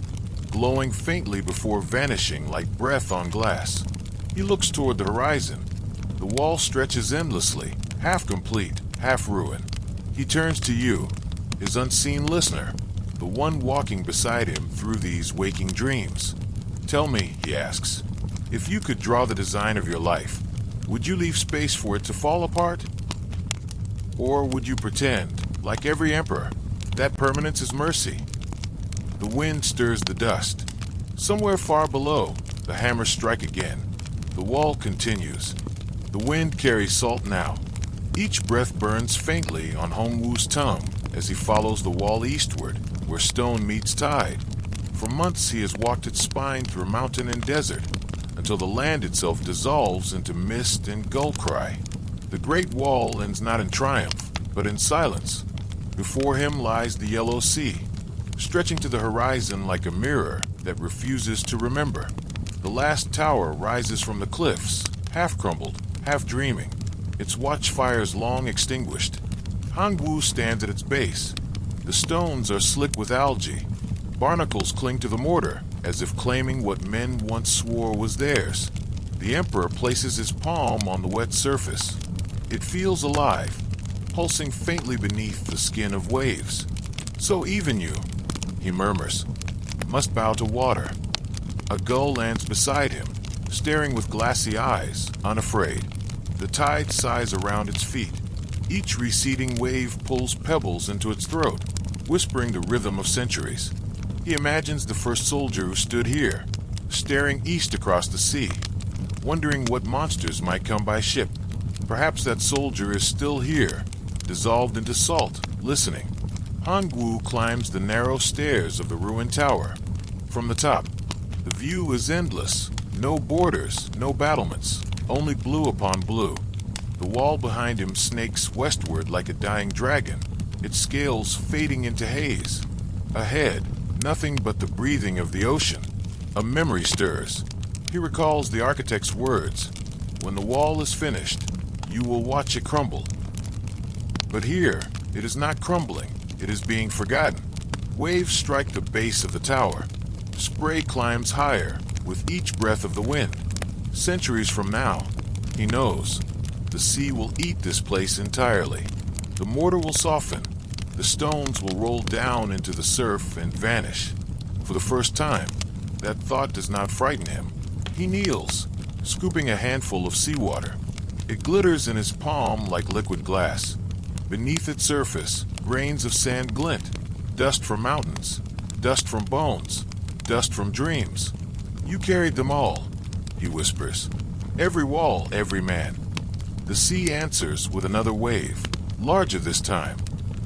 glowing faintly before vanishing like breath on glass. He looks toward the horizon. The wall stretches endlessly, half complete, half ruined. He turns to you, his unseen listener, the one walking beside him through these waking dreams. Tell me, he asks, if you could draw the design of your life, would you leave space for it to fall apart? Or would you pretend, like every emperor, that permanence is mercy? The wind stirs the dust. Somewhere far below, the hammers strike again. The wall continues. The wind carries salt now. Each breath burns faintly on Hongwu's tongue as he follows the wall eastward, where stone meets tide. For months he has walked its spine through mountain and desert, until the land itself dissolves into mist and gull cry. The great wall ends not in triumph, but in silence. Before him lies the yellow sea, stretching to the horizon like a mirror that refuses to remember. The last tower rises from the cliffs, half crumbled, half dreaming, its watchfires long extinguished. Hongwu stands at its base. The stones are slick with algae. Barnacles cling to the mortar, as if claiming what men once swore was theirs. The Emperor places his palm on the wet surface. It feels alive, pulsing faintly beneath the skin of waves. So even you, he murmurs, must bow to water. A gull lands beside him, staring with glassy eyes, unafraid. The tide sighs around its feet. Each receding wave pulls pebbles into its throat, whispering the rhythm of centuries. He imagines the first soldier who stood here, staring east across the sea, wondering what monsters might come by ship. Perhaps that soldier is still here, dissolved into salt, listening. Hongwu climbs the narrow stairs of the ruined tower. From the top, the view is endless. No borders, no battlements, only blue upon blue. The wall behind him snakes westward like a dying dragon, its scales fading into haze. Ahead, nothing but the breathing of the ocean. A memory stirs. He recalls the architect's words. When the wall is finished, you will watch it crumble. But here, it is not crumbling. It is being forgotten. Waves strike the base of the tower. Spray climbs higher with each breath of the wind. Centuries from now, he knows, the sea will eat this place entirely. The mortar will soften. The stones will roll down into the surf and vanish. For the first time, that thought does not frighten him. He kneels, scooping a handful of seawater. It glitters in his palm like liquid glass. Beneath its surface, grains of sand glint. Dust from mountains, dust from bones, dust from dreams. You carried them all, he whispers. Every wall, every man. The sea answers with another wave, larger this time.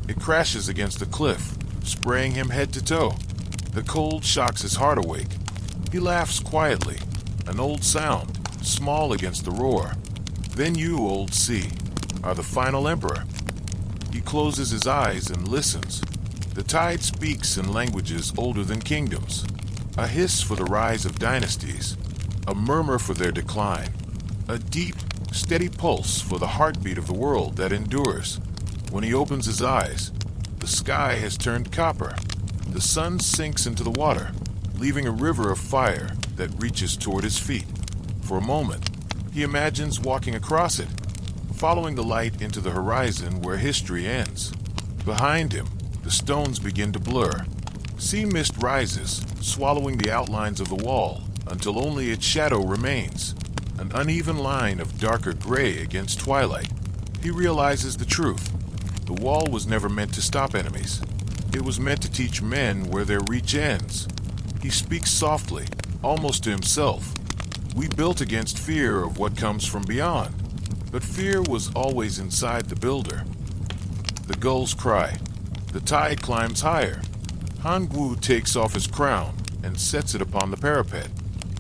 It crashes against the cliff, spraying him head to toe. The cold shocks his heart awake. He laughs quietly, an old sound, small against the roar. Then you, old sea, are the final emperor. He closes his eyes and listens. The tide speaks in languages older than kingdoms. A hiss for the rise of dynasties, a murmur for their decline, a deep, steady pulse for the heartbeat of the world that endures. When he opens his eyes, the sky has turned copper. The sun sinks into the water, leaving a river of fire that reaches toward his feet. For a moment, he imagines walking across it, following the light into the horizon where history ends. Behind him, the stones begin to blur. Sea mist rises, swallowing the outlines of the wall until only its shadow remains, an uneven line of darker gray against twilight. He realizes the truth. The wall was never meant to stop enemies. It was meant to teach men where their reach ends. He speaks softly, almost to himself. We built against fear of what comes from beyond, but fear was always inside the builder. The gulls cry. The tide climbs higher. Hongwu takes off his crown and sets it upon the parapet.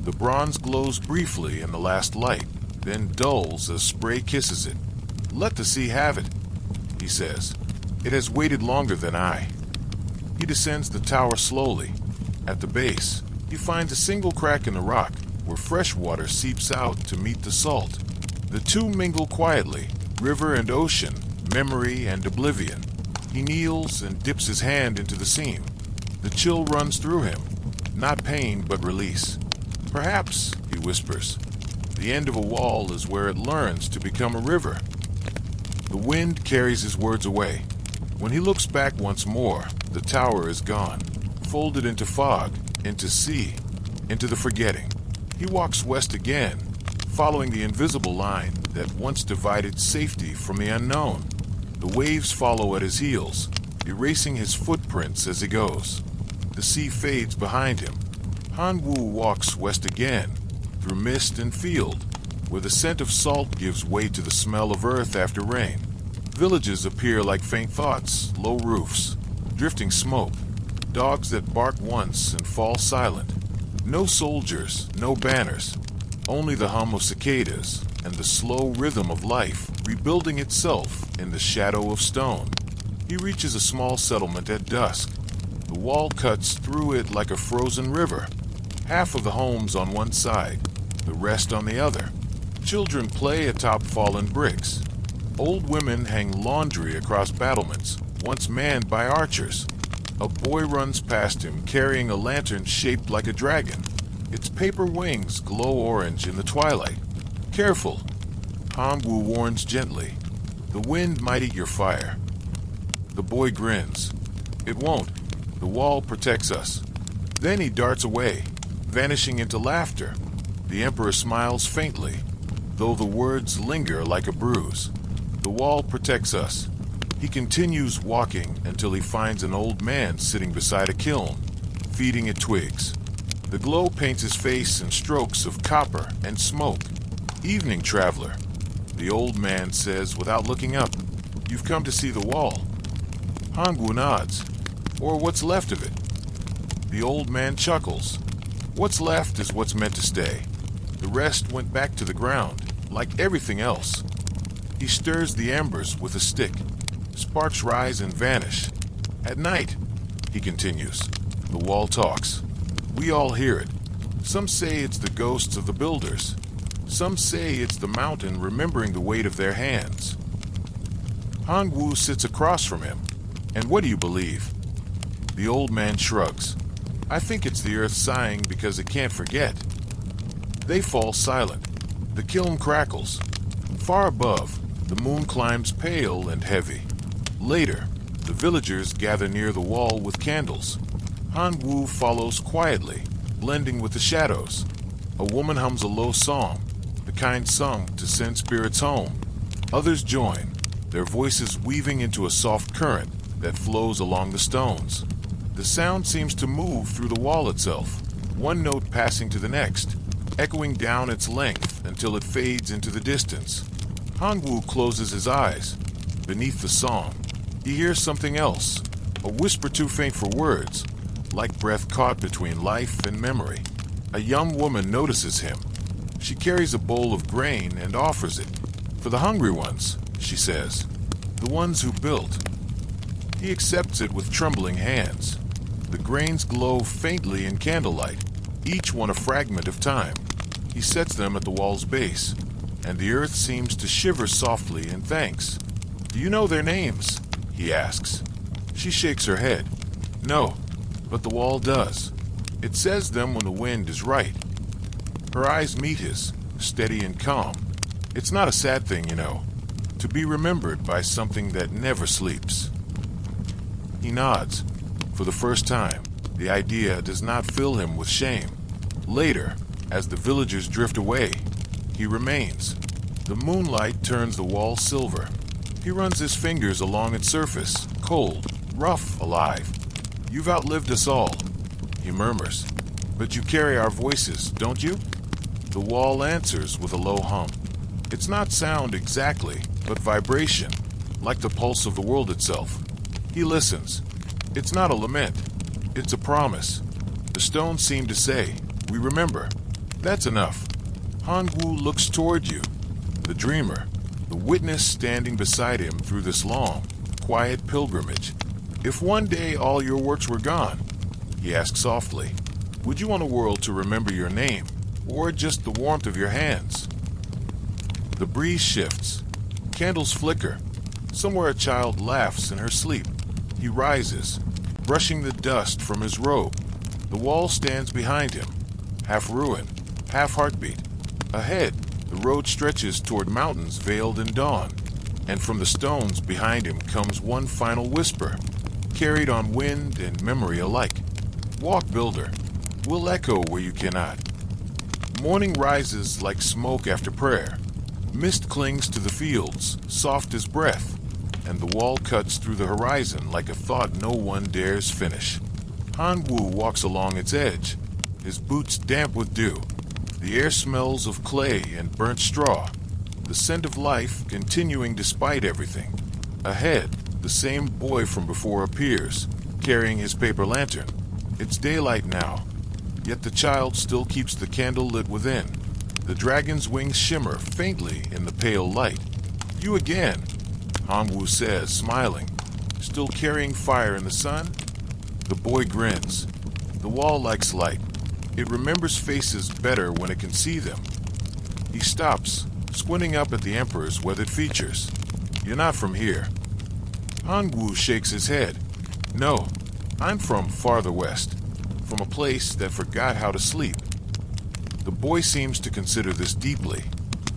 The bronze glows briefly in the last light, then dulls as spray kisses it. "Let the sea have it," he says. "It has waited longer than I." He descends the tower slowly. At the base, he finds a single crack in the rock where fresh water seeps out to meet the salt. The two mingle quietly, river and ocean, memory and oblivion. He kneels and dips his hand into the seam. The chill runs through him, not pain but release. "Perhaps," he whispers, "the end of a wall is where it learns to become a river." The wind carries his words away. When he looks back once more, the tower is gone, folded into fog, into sea, into the forgetting. He walks west again, following the invisible line that once divided safety from the unknown. The waves follow at his heels, erasing his footprints as he goes. The sea fades behind him. Hongwu walks west again, through mist and field, where the scent of salt gives way to the smell of earth after rain. Villages appear like faint thoughts, low roofs, drifting smoke, dogs that bark once and fall silent. No soldiers, no banners, only the hum of cicadas and the slow rhythm of life rebuilding itself in the shadow of stone. He reaches a small settlement at dusk. The wall cuts through it like a frozen river. Half of the homes on one side, the rest on the other. Children play atop fallen bricks. Old women hang laundry across battlements, once manned by archers. A boy runs past him carrying a lantern shaped like a dragon. Its paper wings glow orange in the twilight. "Careful," Hongwu warns gently. "The wind might eat your fire." The boy grins. "It won't. The wall protects us." Then he darts away, vanishing into laughter. The Emperor smiles faintly, though the words linger like a bruise. The wall protects us. He continues walking until he finds an old man sitting beside a kiln, feeding it twigs. The glow paints his face in strokes of copper and smoke. "Evening, traveler," the old man says without looking up. "You've come to see the wall." Hongwu nods. "Or what's left of it." The old man chuckles. "What's left is what's meant to stay. The rest went back to the ground, like everything else." He stirs the embers with a stick. Sparks rise and vanish. "At night," he continues, "the wall talks. We all hear it. Some say it's the ghosts of the builders. Some say it's the mountain remembering the weight of their hands." Hongwu sits across from him. "And what do you believe?" The old man shrugs. "I think it's the earth sighing because it can't forget." They fall silent. The kiln crackles. Far above, the moon climbs pale and heavy. Later, the villagers gather near the wall with candles. Hongwu follows quietly, blending with the shadows. A woman hums a low song, the kind sung to send spirits home. Others join, their voices weaving into a soft current that flows along the stones. The sound seems to move through the wall itself, one note passing to the next, echoing down its length until it fades into the distance. Hongwu closes his eyes. Beneath the song, he hears something else, a whisper too faint for words, like breath caught between life and memory. A young woman notices him. She carries a bowl of grain and offers it. "For the hungry ones," she says. "The ones who built." He accepts it with trembling hands. The grains glow faintly in candlelight, each one a fragment of time. He sets them at the wall's base, and the earth seems to shiver softly in thanks. "Do you know their names?" he asks. She shakes her head. "No, but the wall does. It says them when the wind is right." Her eyes meet his, steady and calm. It's not a sad thing, you know, to be remembered by something that never sleeps. He nods. For the first time, the idea does not fill him with shame. Later, as the villagers drift away, he remains. The moonlight turns the wall silver. He runs his fingers along its surface, cold, rough, alive. "You've outlived us all," he murmurs. "But you carry our voices, don't you?" The wall answers with a low hum. It's not sound exactly, but vibration, like the pulse of the world itself. He listens. It's not a lament. It's a promise. The stones seem to say, "We remember." That's enough. Hongwu looks toward you, the dreamer, the witness standing beside him through this long, quiet pilgrimage. "If one day all your works were gone," he asks softly, "would you want a world to remember your name, or just the warmth of your hands?" The breeze shifts. Candles flicker. Somewhere a child laughs in her sleep. He rises, brushing the dust from his robe. The wall stands behind him, half ruin, half heartbeat. Ahead, the road stretches toward mountains veiled in dawn, and from the stones behind him comes one final whisper, carried on wind and memory alike. "Walk, builder. We'll echo where you cannot." Morning rises like smoke after prayer. Mist clings to the fields, soft as breath, and the wall cuts through the horizon like a thought no one dares finish. Hongwu walks along its edge, his boots damp with dew. The air smells of clay and burnt straw, the scent of life continuing despite everything. Ahead, the same boy from before appears, carrying his paper lantern. It's daylight now, yet the child still keeps the candle lit within. The dragon's wings shimmer faintly in the pale light. "You again," Hongwu says, smiling. "Still carrying fire in the sun?" The boy grins. The wall likes light. It remembers faces better when it can see them. He stops, squinting up at the Emperor's weathered features. "You're not from here." Hongwu shakes his head. "No, I'm from farther west, from a place that forgot how to sleep." The boy seems to consider this deeply.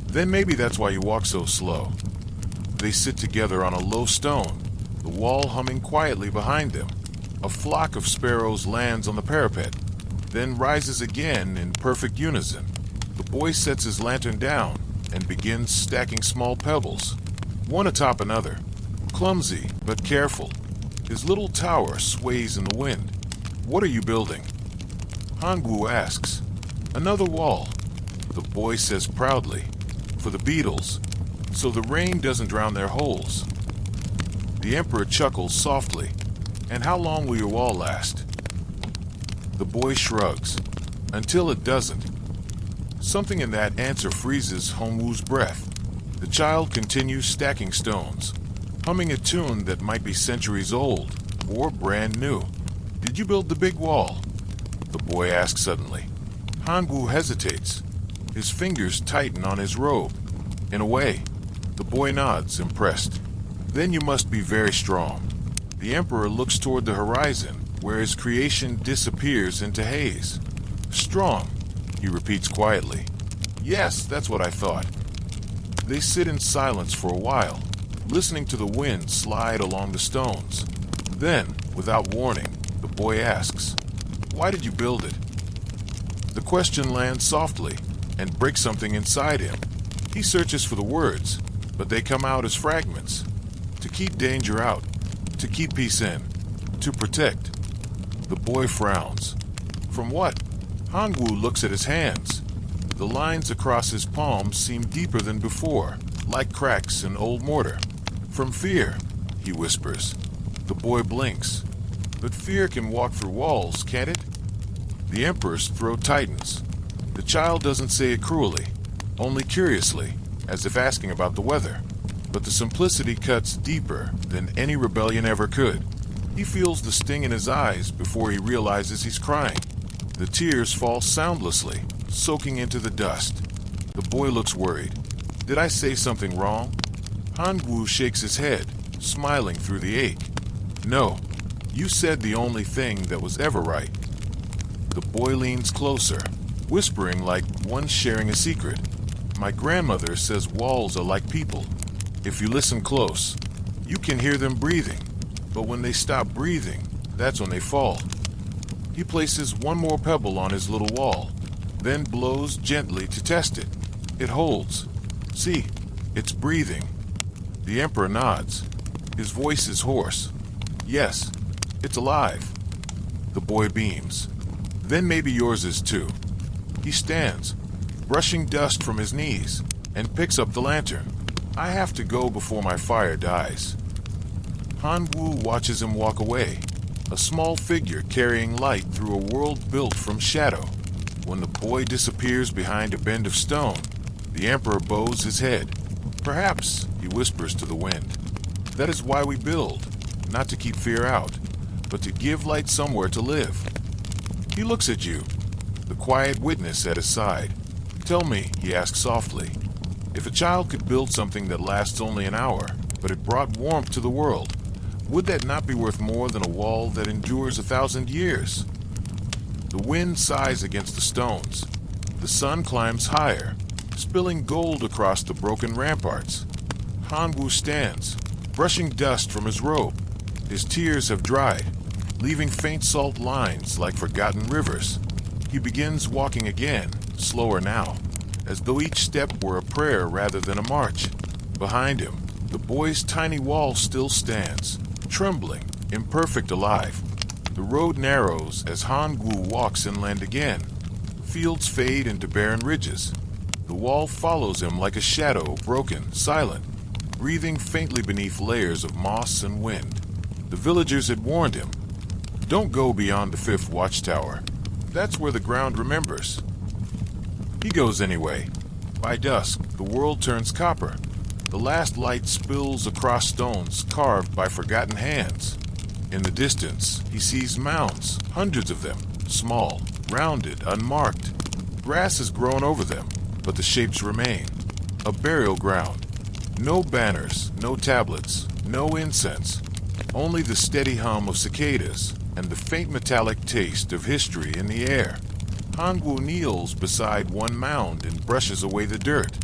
"Then maybe that's why you walk so slow." They sit together on a low stone, the wall humming quietly behind them. A flock of sparrows lands on the parapet, then rises again in perfect unison. The boy sets his lantern down and begins stacking small pebbles, one atop another, clumsy but careful. His little tower sways in the wind. "What are you building?" Hongwu asks. "Another wall," the boy says proudly, "for the beetles, so the rain doesn't drown their holes." The Emperor chuckles softly. "And how long will your wall last?" The boy shrugs. "Until it doesn't." Something in that answer freezes Hongwu's breath. The child continues stacking stones, humming a tune that might be centuries old or brand new. "Did you build the big wall?" the boy asks suddenly. Hongwu hesitates. His fingers tighten on his robe. In a way, the boy nods, impressed. "Then you must be very strong." The Emperor looks toward the horizon, where his creation disappears into haze. "Strong," he repeats quietly. "Yes, that's what I thought." They sit in silence for a while, listening to the wind slide along the stones. Then, without warning, the boy asks, "Why did you build it?" The question lands softly and breaks something inside him. He searches for the words, but they come out as fragments. To keep danger out, to keep peace in, to protect. The boy frowns. From what? Hongwu looks at his hands. The lines across his palms seem deeper than before, like cracks in old mortar. "From fear," he whispers. The boy blinks. But fear can walk through walls, can't it? The Emperor's throat tightens. The child doesn't say it cruelly, only curiously, as if asking about the weather. But the simplicity cuts deeper than any rebellion ever could. He feels the sting in his eyes before he realizes he's crying. The tears fall soundlessly, soaking into the dust. The boy looks worried. Did I say something wrong? Hongwu shakes his head, smiling through the ache. No, you said the only thing that was ever right. The boy leans closer, whispering like one sharing a secret. My grandmother says walls are like people. If you listen close, you can hear them breathing. But when they stop breathing, that's when they fall. He places one more pebble on his little wall, then blows gently to test it. It holds. See, it's breathing. The Emperor nods. His voice is hoarse. Yes, it's alive. The boy beams. Then maybe yours is too. He stands, brushing dust from his knees, and picks up the lantern. I have to go before my fire dies. Hongwu watches him walk away, a small figure carrying light through a world built from shadow. When the boy disappears behind a bend of stone, the Emperor bows his head. Perhaps, he whispers to the wind, that is why we build, not to keep fear out, but to give light somewhere to live. He looks at you, the quiet witness at his side. Tell me, he asks softly, if a child could build something that lasts only an hour, but it brought warmth to the world, would that not be worth more than a wall that endures 1,000 years? The wind sighs against the stones. The sun climbs higher, spilling gold across the broken ramparts. Hongwu stands, brushing dust from his robe. His tears have dried, leaving faint salt lines like forgotten rivers. He begins walking again, slower now, as though each step were a prayer rather than a march. Behind him, the boy's tiny wall still stands, trembling, imperfect alive. The road narrows as Hongwu walks inland again. Fields fade into barren ridges. The wall follows him like a shadow, broken, silent, breathing faintly beneath layers of moss and wind. The villagers had warned him, don't go beyond the 5th watchtower. That's where the ground remembers. He goes anyway. By dusk, the world turns copper. The last light spills across stones carved by forgotten hands. In the distance, he sees mounds, hundreds of them, small, rounded, unmarked. Grass has grown over them, but the shapes remain. A burial ground. No banners, no tablets, no incense. Only the steady hum of cicadas and the faint metallic taste of history in the air. Hongwu kneels beside one mound and brushes away the dirt.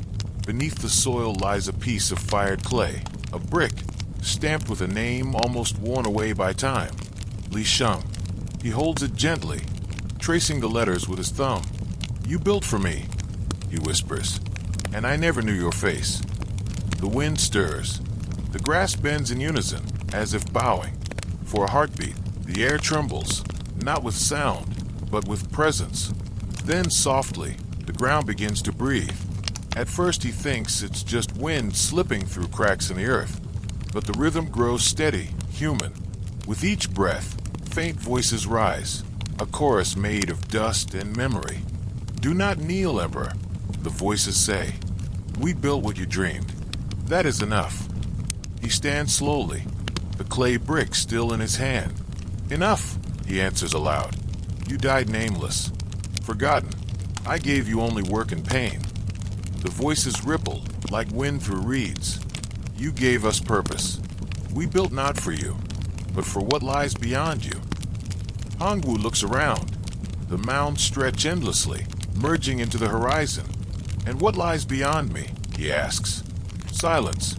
Beneath the soil lies a piece of fired clay, a brick, stamped with a name almost worn away by time. Li Sheng. He holds it gently, tracing the letters with his thumb. You built for me, he whispers, and I never knew your face. The wind stirs. The grass bends in unison, as if bowing. For a heartbeat, the air trembles, not with sound, but with presence. Then softly, the ground begins to breathe. At first he thinks it's just wind slipping through cracks in the earth. But the rhythm grows steady, human. With each breath, faint voices rise, a chorus made of dust and memory. Do not kneel, Emperor, the voices say. We built what you dreamed. That is enough. He stands slowly, the clay brick still in his hand. Enough, he answers aloud. You died nameless, forgotten. I gave you only work and pain. The voices ripple like wind through reeds. You gave us purpose. We built not for you, but for what lies beyond you. Hongwu looks around. The mounds stretch endlessly, merging into the horizon. And what lies beyond me? He asks. Silence.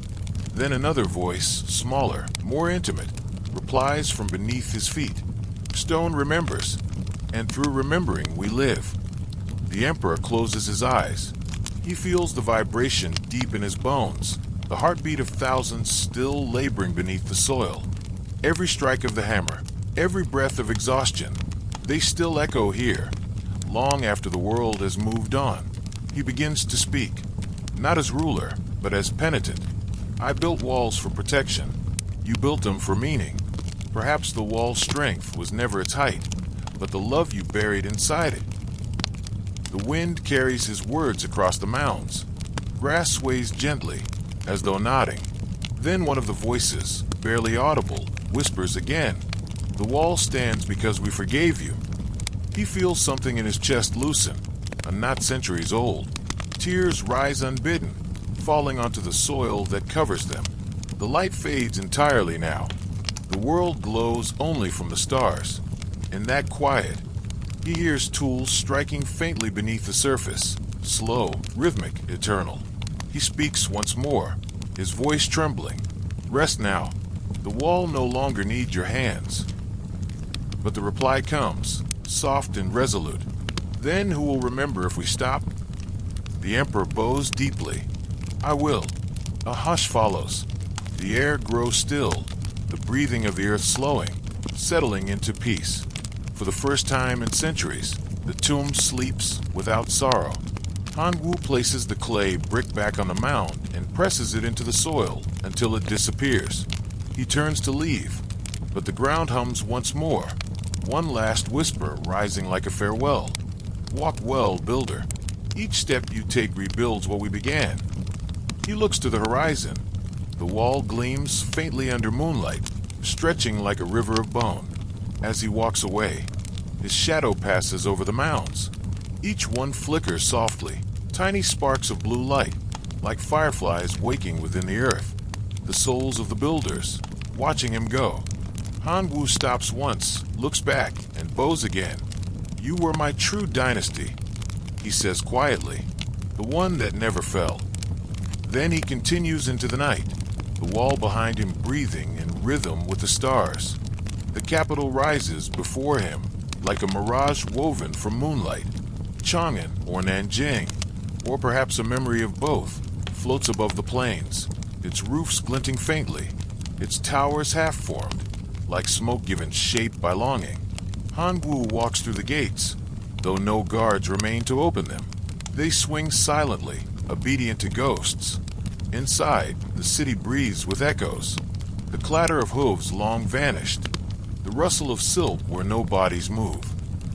Then another voice, smaller, more intimate, replies from beneath his feet. Stone remembers, and through remembering we live. The Emperor closes his eyes. He feels the vibration deep in his bones, the heartbeat of thousands still laboring beneath the soil. Every strike of the hammer, every breath of exhaustion, they still echo here, long after the world has moved on. He begins to speak, not as ruler, but as penitent. I built walls for protection. You built them for meaning. Perhaps the wall's strength was never its height, but the love you buried inside it. The wind carries his words across the mounds. Grass sways gently, as though nodding. Then one of the voices, barely audible, whispers again. The wall stands because we forgave you. He feels something in his chest loosen, a knot centuries old. Tears rise unbidden, falling onto the soil that covers them. The light fades entirely now. The world glows only from the stars. In that quiet, he hears tools striking faintly beneath the surface, slow, rhythmic, eternal. He speaks once more, his voice trembling. Rest now. The wall no longer needs your hands. But the reply comes, soft and resolute. Then who will remember if we stop? The Emperor bows deeply. I will. A hush follows. The air grows still, the breathing of the earth slowing, settling into peace. For the first time in centuries, the tomb sleeps without sorrow. Hongwu places the clay brick back on the mound and presses it into the soil until it disappears. He turns to leave, but the ground hums once more, one last whisper rising like a farewell. Walk well, builder. Each step you take rebuilds what we began. He looks to the horizon. The wall gleams faintly under moonlight, stretching like a river of bone. As he walks away, his shadow passes over the mounds. Each one flickers softly, tiny sparks of blue light, like fireflies waking within the earth. The souls of the builders, watching him go. Hongwu stops once, looks back, and bows again. You were my true dynasty, he says quietly, the one that never fell. Then he continues into the night, the wall behind him breathing in rhythm with the stars. The capital rises before him like a mirage woven from moonlight. Chang'an or Nanjing, or perhaps a memory of both, floats above the plains, its roofs glinting faintly, its towers half-formed, like smoke given shape by longing. Hongwu walks through the gates, though no guards remain to open them. They swing silently, obedient to ghosts. Inside, the city breathes with echoes. The clatter of hooves long vanished, the rustle of silk where no bodies move.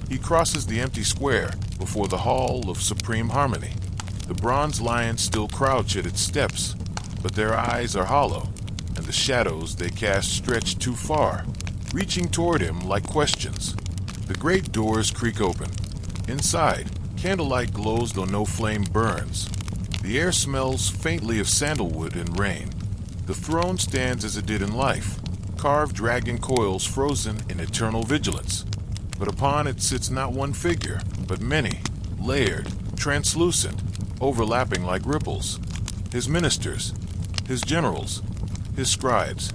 He crosses the empty square before the Hall of Supreme Harmony. The bronze lions still crouch at its steps, but their eyes are hollow, and the shadows they cast stretch too far, reaching toward him like questions. The great doors creak open. Inside, candlelight glows though no flame burns. The air smells faintly of sandalwood and rain. The throne stands as it did in life, carved dragon coils frozen in eternal vigilance. But upon it sits not one figure, but many, layered, translucent, overlapping like ripples. His ministers, his generals, his scribes,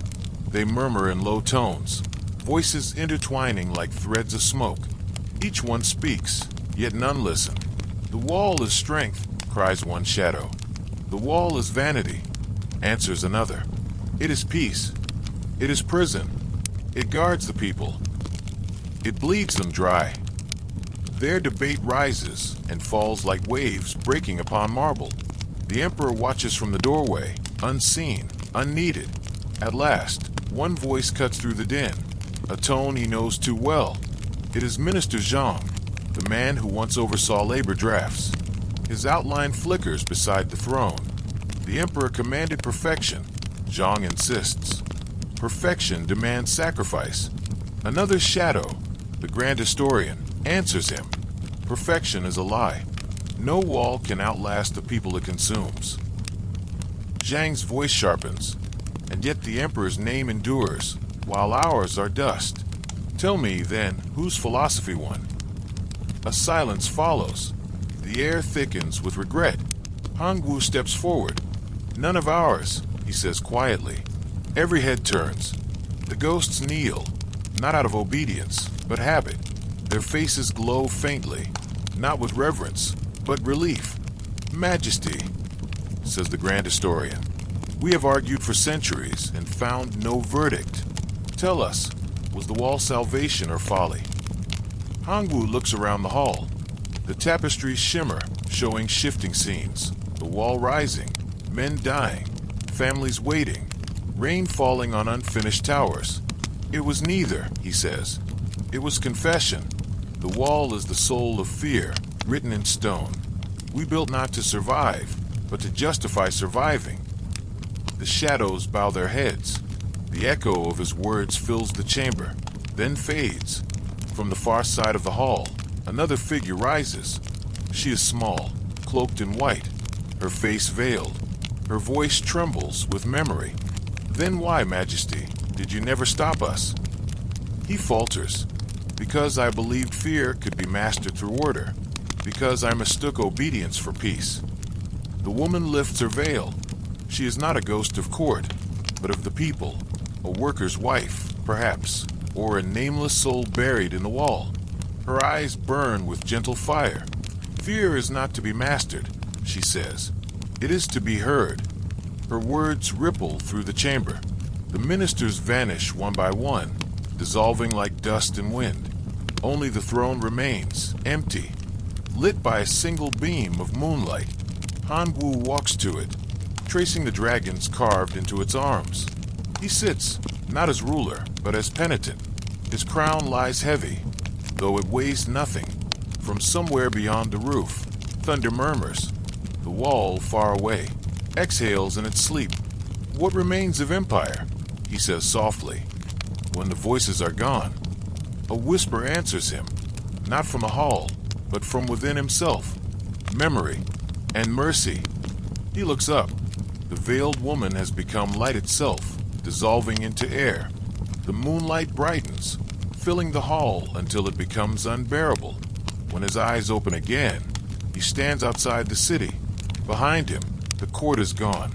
they murmur in low tones, voices intertwining like threads of smoke. Each one speaks, yet none listen. The wall is strength, cries one shadow. The wall is vanity, answers another. It is peace. It is prison. It guards the people. It bleeds them dry. Their debate rises and falls like waves breaking upon marble. The Emperor watches from the doorway, unseen, unneeded. At last, one voice cuts through the din, a tone he knows too well. It is Minister Zhang, the man who once oversaw labor drafts. His outline flickers beside the throne. The Emperor commanded perfection. Zhang insists. Perfection demands sacrifice. Another shadow, the Grand Historian, answers him. Perfection is a lie. No wall can outlast the people it consumes. Zhang's voice sharpens, and yet the Emperor's name endures, while ours are dust. Tell me, then, whose philosophy won? A silence follows. The air thickens with regret. Hongwu steps forward. None of ours, he says quietly. Every head turns. The ghosts kneel, not out of obedience, but habit. Their faces glow faintly, not with reverence, but relief. Majesty, says the Grand Historian. We have argued for centuries and found no verdict. Tell us, was the wall salvation or folly? Hongwu looks around the hall. The tapestries shimmer, showing shifting scenes. The wall rising, men dying, families waiting, rain falling on unfinished towers. It was neither, he says. It was confession. The wall is the soul of fear, written in stone. We built not to survive, but to justify surviving. The shadows bow their heads. The echo of his words fills the chamber, then fades. From the far side of the hall, another figure rises. She is small, cloaked in white, her face veiled. Her voice trembles with memory. Then why, Majesty, did you never stop us? He falters. Because I believed fear could be mastered through order. Because I mistook obedience for peace. The woman lifts her veil. She is not a ghost of court, but of the people. A worker's wife, perhaps, or a nameless soul buried in the wall. Her eyes burn with gentle fire. Fear is not to be mastered, she says. It is to be heard. Her words ripple through the chamber. The ministers vanish one by one, dissolving like dust and wind. Only the throne remains, empty, lit by a single beam of moonlight. Hongwu walks to it, tracing the dragons carved into its arms. He sits, not as ruler, but as penitent. His crown lies heavy, though it weighs nothing. From somewhere beyond the roof, thunder murmurs. The wall, far away, exhales in its sleep. What remains of empire? He says softly. When the voices are gone, a whisper answers him, not from the hall, but from within himself. Memory and mercy. He looks up. The veiled woman has become light itself, dissolving into air. The moonlight brightens, filling the hall until it becomes unbearable. When his eyes open again, he stands outside the city. Behind him, the court is gone.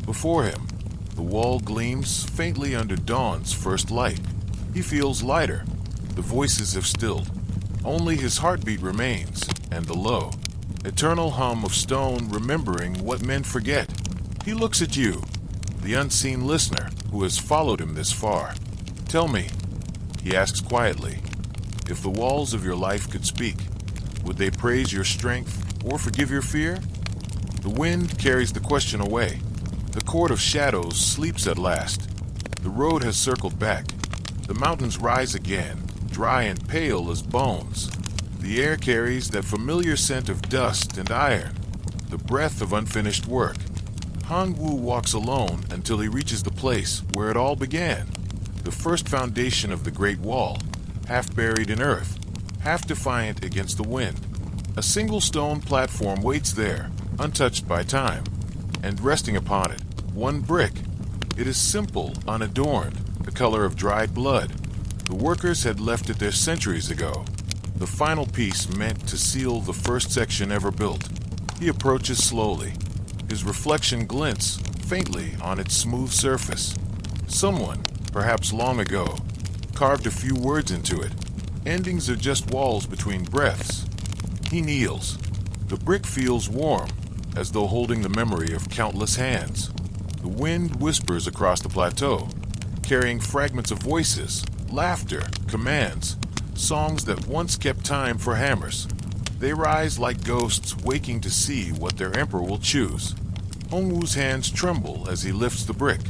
Before him, the wall gleams faintly under dawn's first light. He feels lighter. The voices have stilled. Only his heartbeat remains, and the low, eternal hum of stone remembering what men forget. He looks at you, the unseen listener who has followed him this far. Tell me, he asks quietly, if the walls of your life could speak, would they praise your strength or forgive your fear? The wind carries the question away. The court of shadows sleeps at last. The road has circled back. The mountains rise again, dry and pale as bones. The air carries that familiar scent of dust and iron, the breath of unfinished work. Hongwu walks alone until he reaches the place where it all began. The first foundation of the Great Wall, half buried in earth, half defiant against the wind. A single stone platform waits there, untouched by time, and resting upon it, one brick. It is simple, unadorned, the color of dried blood. The workers had left it there centuries ago. The final piece meant to seal the first section ever built. He approaches slowly. His reflection glints faintly on its smooth surface. Someone, perhaps long ago, carved a few words into it. Endings are just walls between breaths. He kneels. The brick feels warm, as though holding the memory of countless hands. The wind whispers across the plateau, carrying fragments of voices, laughter, commands, songs that once kept time for hammers. They rise like ghosts waking to see what their emperor will choose. Hongwu's hands tremble as he lifts the brick.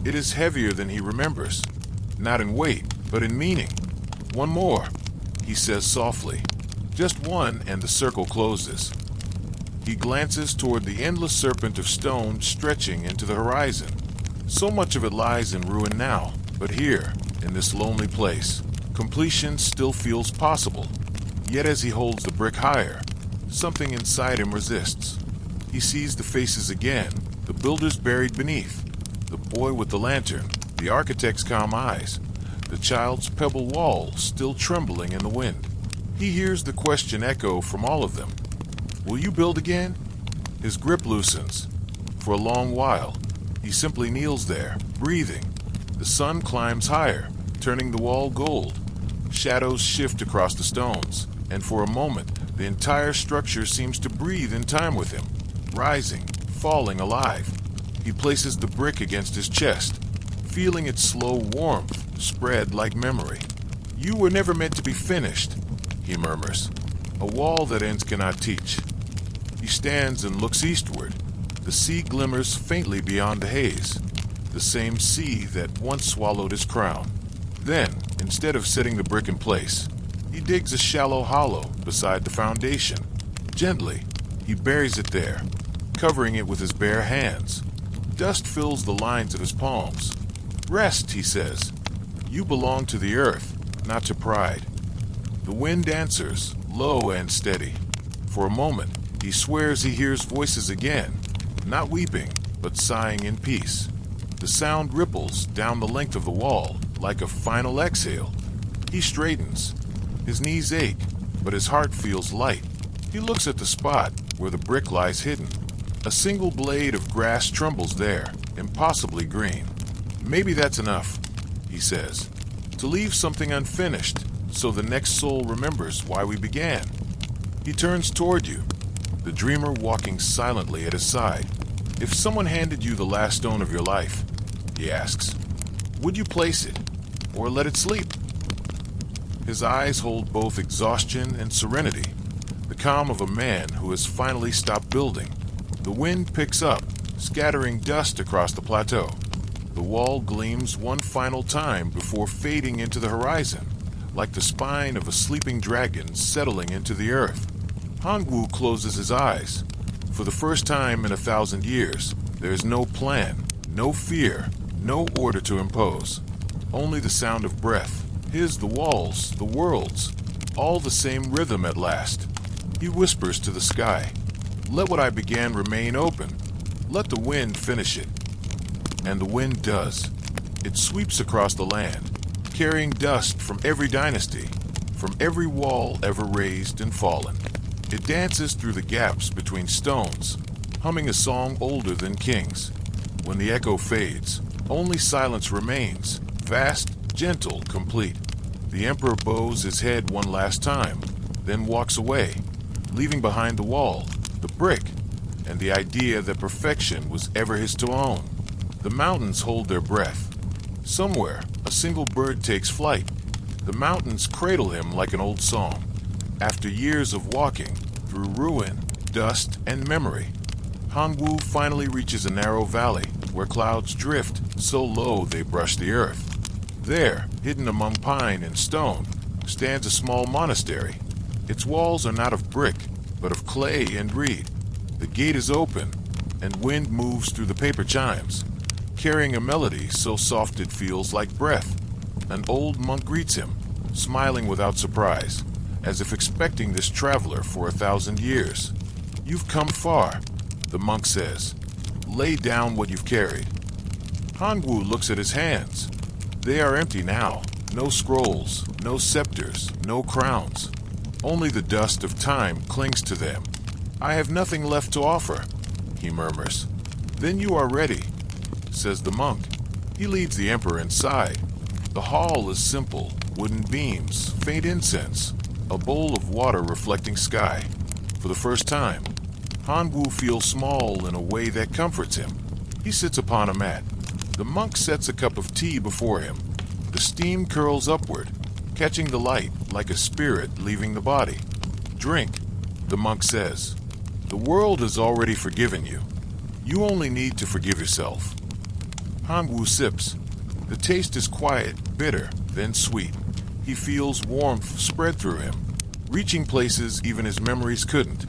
It is heavier than he remembers, not in weight, but in meaning. One more, he says softly. Just one, and the circle closes. He glances toward the endless serpent of stone stretching into the horizon. So much of it lies in ruin now, but here, in this lonely place, completion still feels possible. Yet as he holds the brick higher, something inside him resists. He sees the faces again, the builders buried beneath, the boy with the lantern, the architect's calm eyes, the child's pebble wall still trembling in the wind. He hears the question echo from all of them. Will you build again? His grip loosens. For a long while, he simply kneels there, breathing. The sun climbs higher, turning the wall gold. Shadows shift across the stones, and for a moment, the entire structure seems to breathe in time with him, rising, falling alive. He places the brick against his chest, feeling its slow warmth spread like memory. You were never meant to be finished, he murmurs. A wall that ends cannot teach. He stands and looks eastward. The sea glimmers faintly beyond the haze, the same sea that once swallowed his crown. Then, instead of setting the brick in place, he digs a shallow hollow beside the foundation. Gently, he buries it there, covering it with his bare hands. Dust fills the lines of his palms. "Rest," he says. "You belong to the earth, not to pride." The wind answers, low and steady. For a moment, he swears he hears voices again, not weeping, but sighing in peace. The sound ripples down the length of the wall like a final exhale. He straightens. His knees ache, but his heart feels light. He looks at the spot where the brick lies hidden. A single blade of grass trembles there, impossibly green. "Maybe that's enough," he says, "to leave something unfinished so the next soul remembers why we began." He turns toward you, the dreamer walking silently at his side. "If someone handed you the last stone of your life," he asks, "would you place it, or let it sleep?" His eyes hold both exhaustion and serenity, the calm of a man who has finally stopped building. The wind picks up, scattering dust across the plateau. The wall gleams one final time before fading into the horizon, like the spine of a sleeping dragon settling into the earth. Hongwu closes his eyes. For the first time in 1,000 years, there is no plan, no fear, no order to impose. Only the sound of breath, his, the walls, the world's, all the same rhythm at last. He whispers to the sky, "Let what I began remain open. Let the wind finish it." And the wind does. It sweeps across the land, carrying dust from every dynasty, from every wall ever raised and fallen. It dances through the gaps between stones, humming a song older than kings. When the echo fades, only silence remains, vast, gentle, complete. The emperor bows his head one last time, then walks away, leaving behind the wall, the brick, and the idea that perfection was ever his to own. The mountains hold their breath. Somewhere, a single bird takes flight. The mountains cradle him like an old song. After years of walking through ruin, dust, and memory, Hongwu finally reaches a narrow valley where clouds drift so low they brush the earth. There, hidden among pine and stone, stands a small monastery. Its walls are not of brick, but of clay and reed. The gate is open, and wind moves through the paper chimes, carrying a melody so soft it feels like breath. An old monk greets him, smiling without surprise, as if expecting this traveler for 1,000 years. "You've come far," the monk says. "Lay down what you've carried." Hongwu looks at his hands. They are empty now. No scrolls, no scepters, no crowns. Only the dust of time clings to them. "I have nothing left to offer," he murmurs. "Then you are ready," says the monk. He leads the emperor inside. The hall is simple, wooden beams, faint incense, a bowl of water reflecting sky. For the first time, Hongwu feels small in a way that comforts him. He sits upon a mat. The monk sets a cup of tea before him. The steam curls upward, catching the light like a spirit leaving the body. "Drink," the monk says. "The world has already forgiven you. You only need to forgive yourself." Hongwu sips. The taste is quiet, bitter, then sweet. He feels warmth spread through him, reaching places even his memories couldn't.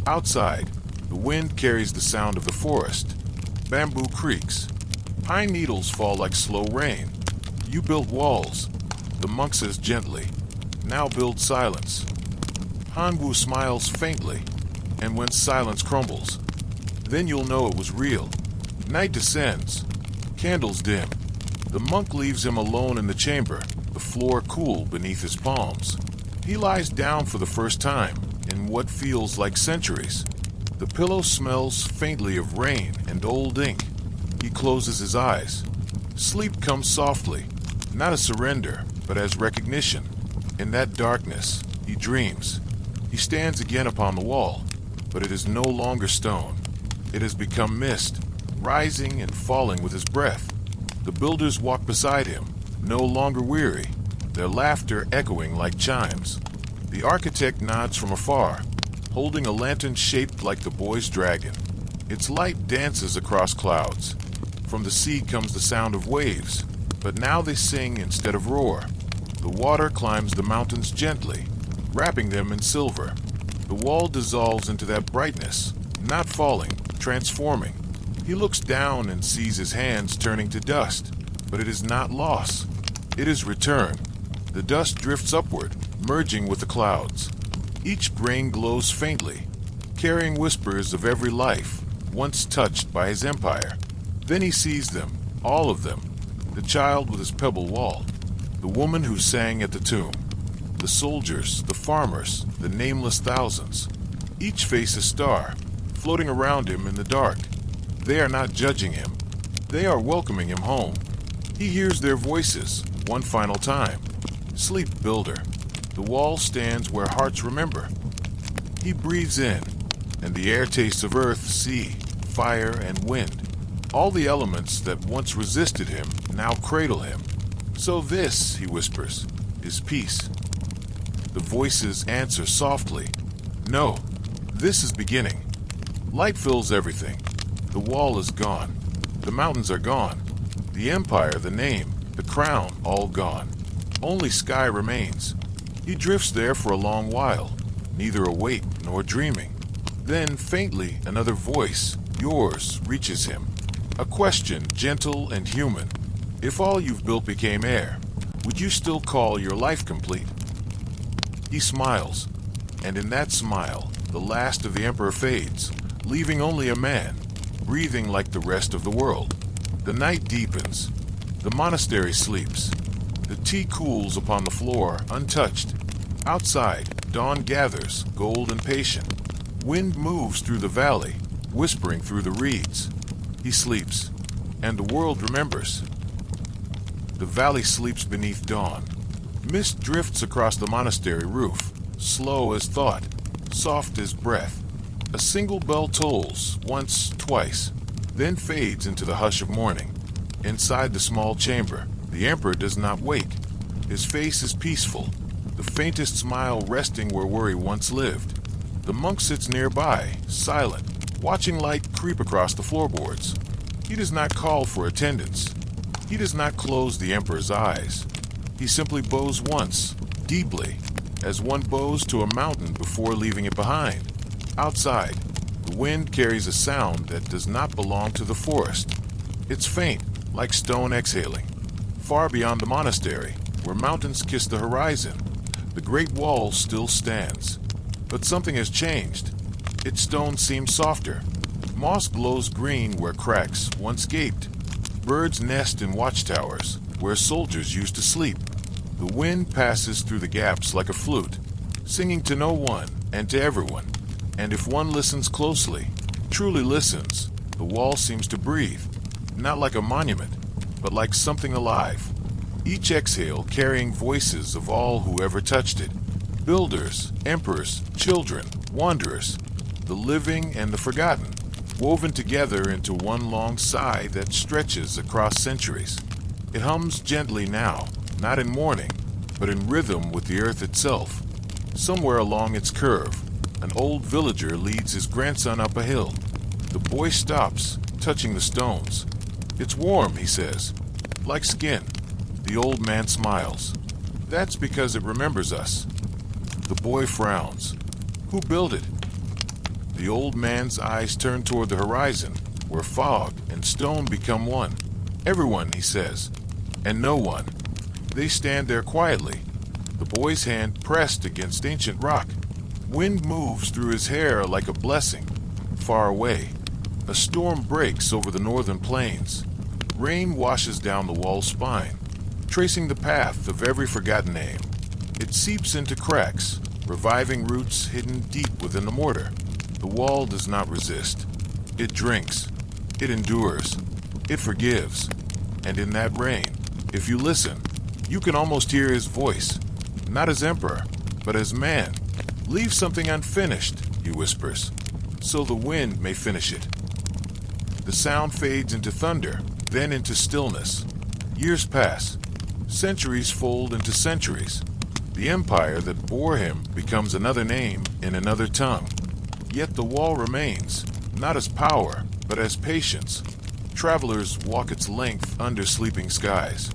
Outside, the wind carries the sound of the forest. Bamboo creaks. Pine needles fall like slow rain. "You built walls," the monk says gently. "Now build silence." Hongwu smiles faintly, and when silence crumbles, then you'll know it was real. Night descends. Candles dim. The monk leaves him alone in the chamber, the floor cool beneath his palms. He lies down for the first time in what feels like centuries. The pillow smells faintly of rain and old ink. He closes his eyes. Sleep comes softly, not as surrender, but as recognition. In that darkness, he dreams. He stands again upon the wall, but it is no longer stone. It has become mist, rising and falling with his breath. The builders walk beside him, no longer weary, their laughter echoing like chimes. The architect nods from afar, holding a lantern shaped like the boy's dragon. Its light dances across clouds. From the sea comes the sound of waves. But now they sing instead of roar. The water climbs the mountains gently, wrapping them in silver. The wall dissolves into that brightness, not falling, transforming. He looks down and sees his hands turning to dust, but it is not loss. It is return. The dust drifts upward, merging with the clouds. Each grain glows faintly, carrying whispers of every life once touched by his empire. Then he sees them, all of them. The child with his pebble wall, the woman who sang at the tomb, the soldiers, the farmers, the nameless thousands. Each face a star, floating around him in the dark. They are not judging him. They are welcoming him home. He hears their voices one final time. Sleep, builder. The wall stands where hearts remember. He breathes in, and the air tastes of earth, sea, fire, and wind. All the elements that once resisted him now cradle him. So this, he whispers, is peace. The voices answer softly. No, this is beginning. Light fills everything. The wall is gone. The mountains are gone. The empire, the name, the crown, all gone. Only sky remains. He drifts there for a long while, neither awake nor dreaming. Then, faintly, another voice, yours, reaches him. A question, gentle and human. If all you've built became air, would you still call your life complete? He smiles, and in that smile, the last of the emperor fades, leaving only a man, breathing like the rest of the world. The night deepens. The monastery sleeps. The tea cools upon the floor, untouched. Outside, dawn gathers, gold and patient. Wind moves through the valley, whispering through the reeds. He sleeps, and the world remembers. The valley sleeps beneath dawn. Mist drifts across the monastery roof, slow as thought, soft as breath. A single bell tolls, once, twice, then fades into the hush of morning. Inside the small chamber, the emperor does not wake. His face is peaceful, the faintest smile resting where worry once lived. The monk sits nearby, silent, watching light creep across the floorboards. He does not call for attendance. He does not close the emperor's eyes. He simply bows once, deeply, as one bows to a mountain before leaving it behind. Outside, the wind carries a sound that does not belong to the forest. It's faint, like stone exhaling. Far beyond the monastery, where mountains kiss the horizon, the great wall still stands. But something has changed. Its stone seems softer. Moss glows green where cracks once gaped. Birds nest in watchtowers, where soldiers used to sleep. The wind passes through the gaps like a flute, singing to no one and to everyone. And if one listens closely, truly listens, the wall seems to breathe, not like a monument, but like something alive. Each exhale carrying voices of all who ever touched it. Builders, emperors, children, wanderers, the living and the forgotten, woven together into one long sigh that stretches across centuries. It hums gently now, not in mourning, but in rhythm with the earth itself. Somewhere along its curve, an old villager leads his grandson up a hill. The boy stops, touching the stones. It's warm, he says, like skin. The old man smiles. That's because it remembers us. The boy frowns. Who built it? The old man's eyes turn toward the horizon, where fog and stone become one. Everyone, he says, and no one. They stand there quietly, the boy's hand pressed against ancient rock. Wind moves through his hair like a blessing. Far away, a storm breaks over the northern plains. Rain washes down the wall's spine, tracing the path of every forgotten name. It seeps into cracks, reviving roots hidden deep within the mortar. The wall does not resist. It drinks. It endures. It forgives. And in that rain, if you listen, you can almost hear his voice, not as emperor, but as man. Leave something unfinished, he whispers, so the wind may finish it. The sound fades into thunder, then into stillness. Years pass. Centuries fold into centuries. The empire that bore him becomes another name in another tongue. Yet the wall remains, not as power, but as patience. Travelers walk its length under sleeping skies.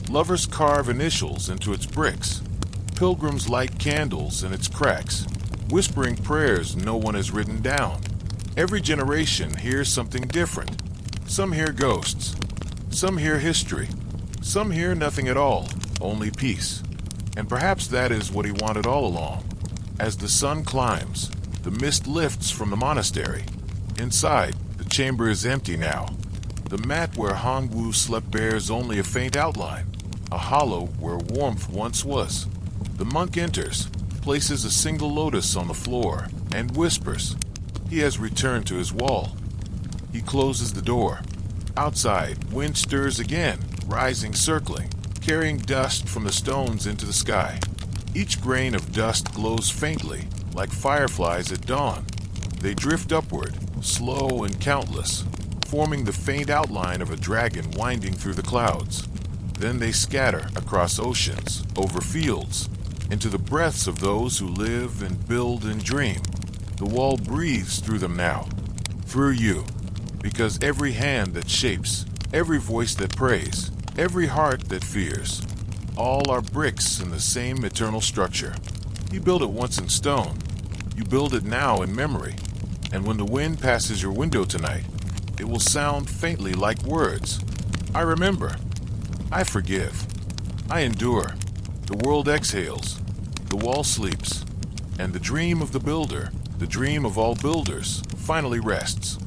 Lovers carve initials into its bricks. Pilgrims light candles in its cracks, whispering prayers no one has written down. Every generation hears something different. Some hear ghosts. Some hear history. Some hear nothing at all, only peace. And perhaps that is what he wanted all along. As the sun climbs, the mist lifts from the monastery. Inside, the chamber is empty now. The mat where Hongwu slept bears only a faint outline, a hollow where warmth once was. The monk enters, places a single lotus on the floor, and whispers. He has returned to his wall. He closes the door. Outside, wind stirs again, rising, circling, carrying dust from the stones into the sky. Each grain of dust glows faintly, like fireflies at dawn. They drift upward, slow and countless, forming the faint outline of a dragon winding through the clouds. Then they scatter across oceans, over fields, into the breaths of those who live and build and dream. The wall breathes through them now, through you, because every hand that shapes, every voice that prays, every heart that fears, all are bricks in the same eternal structure. You built it once in stone. You build it now in memory. And when the wind passes your window tonight, it will sound faintly like words. I remember. I forgive. I endure. The world exhales. The wall sleeps. And the dream of the builder, the dream of all builders, finally rests.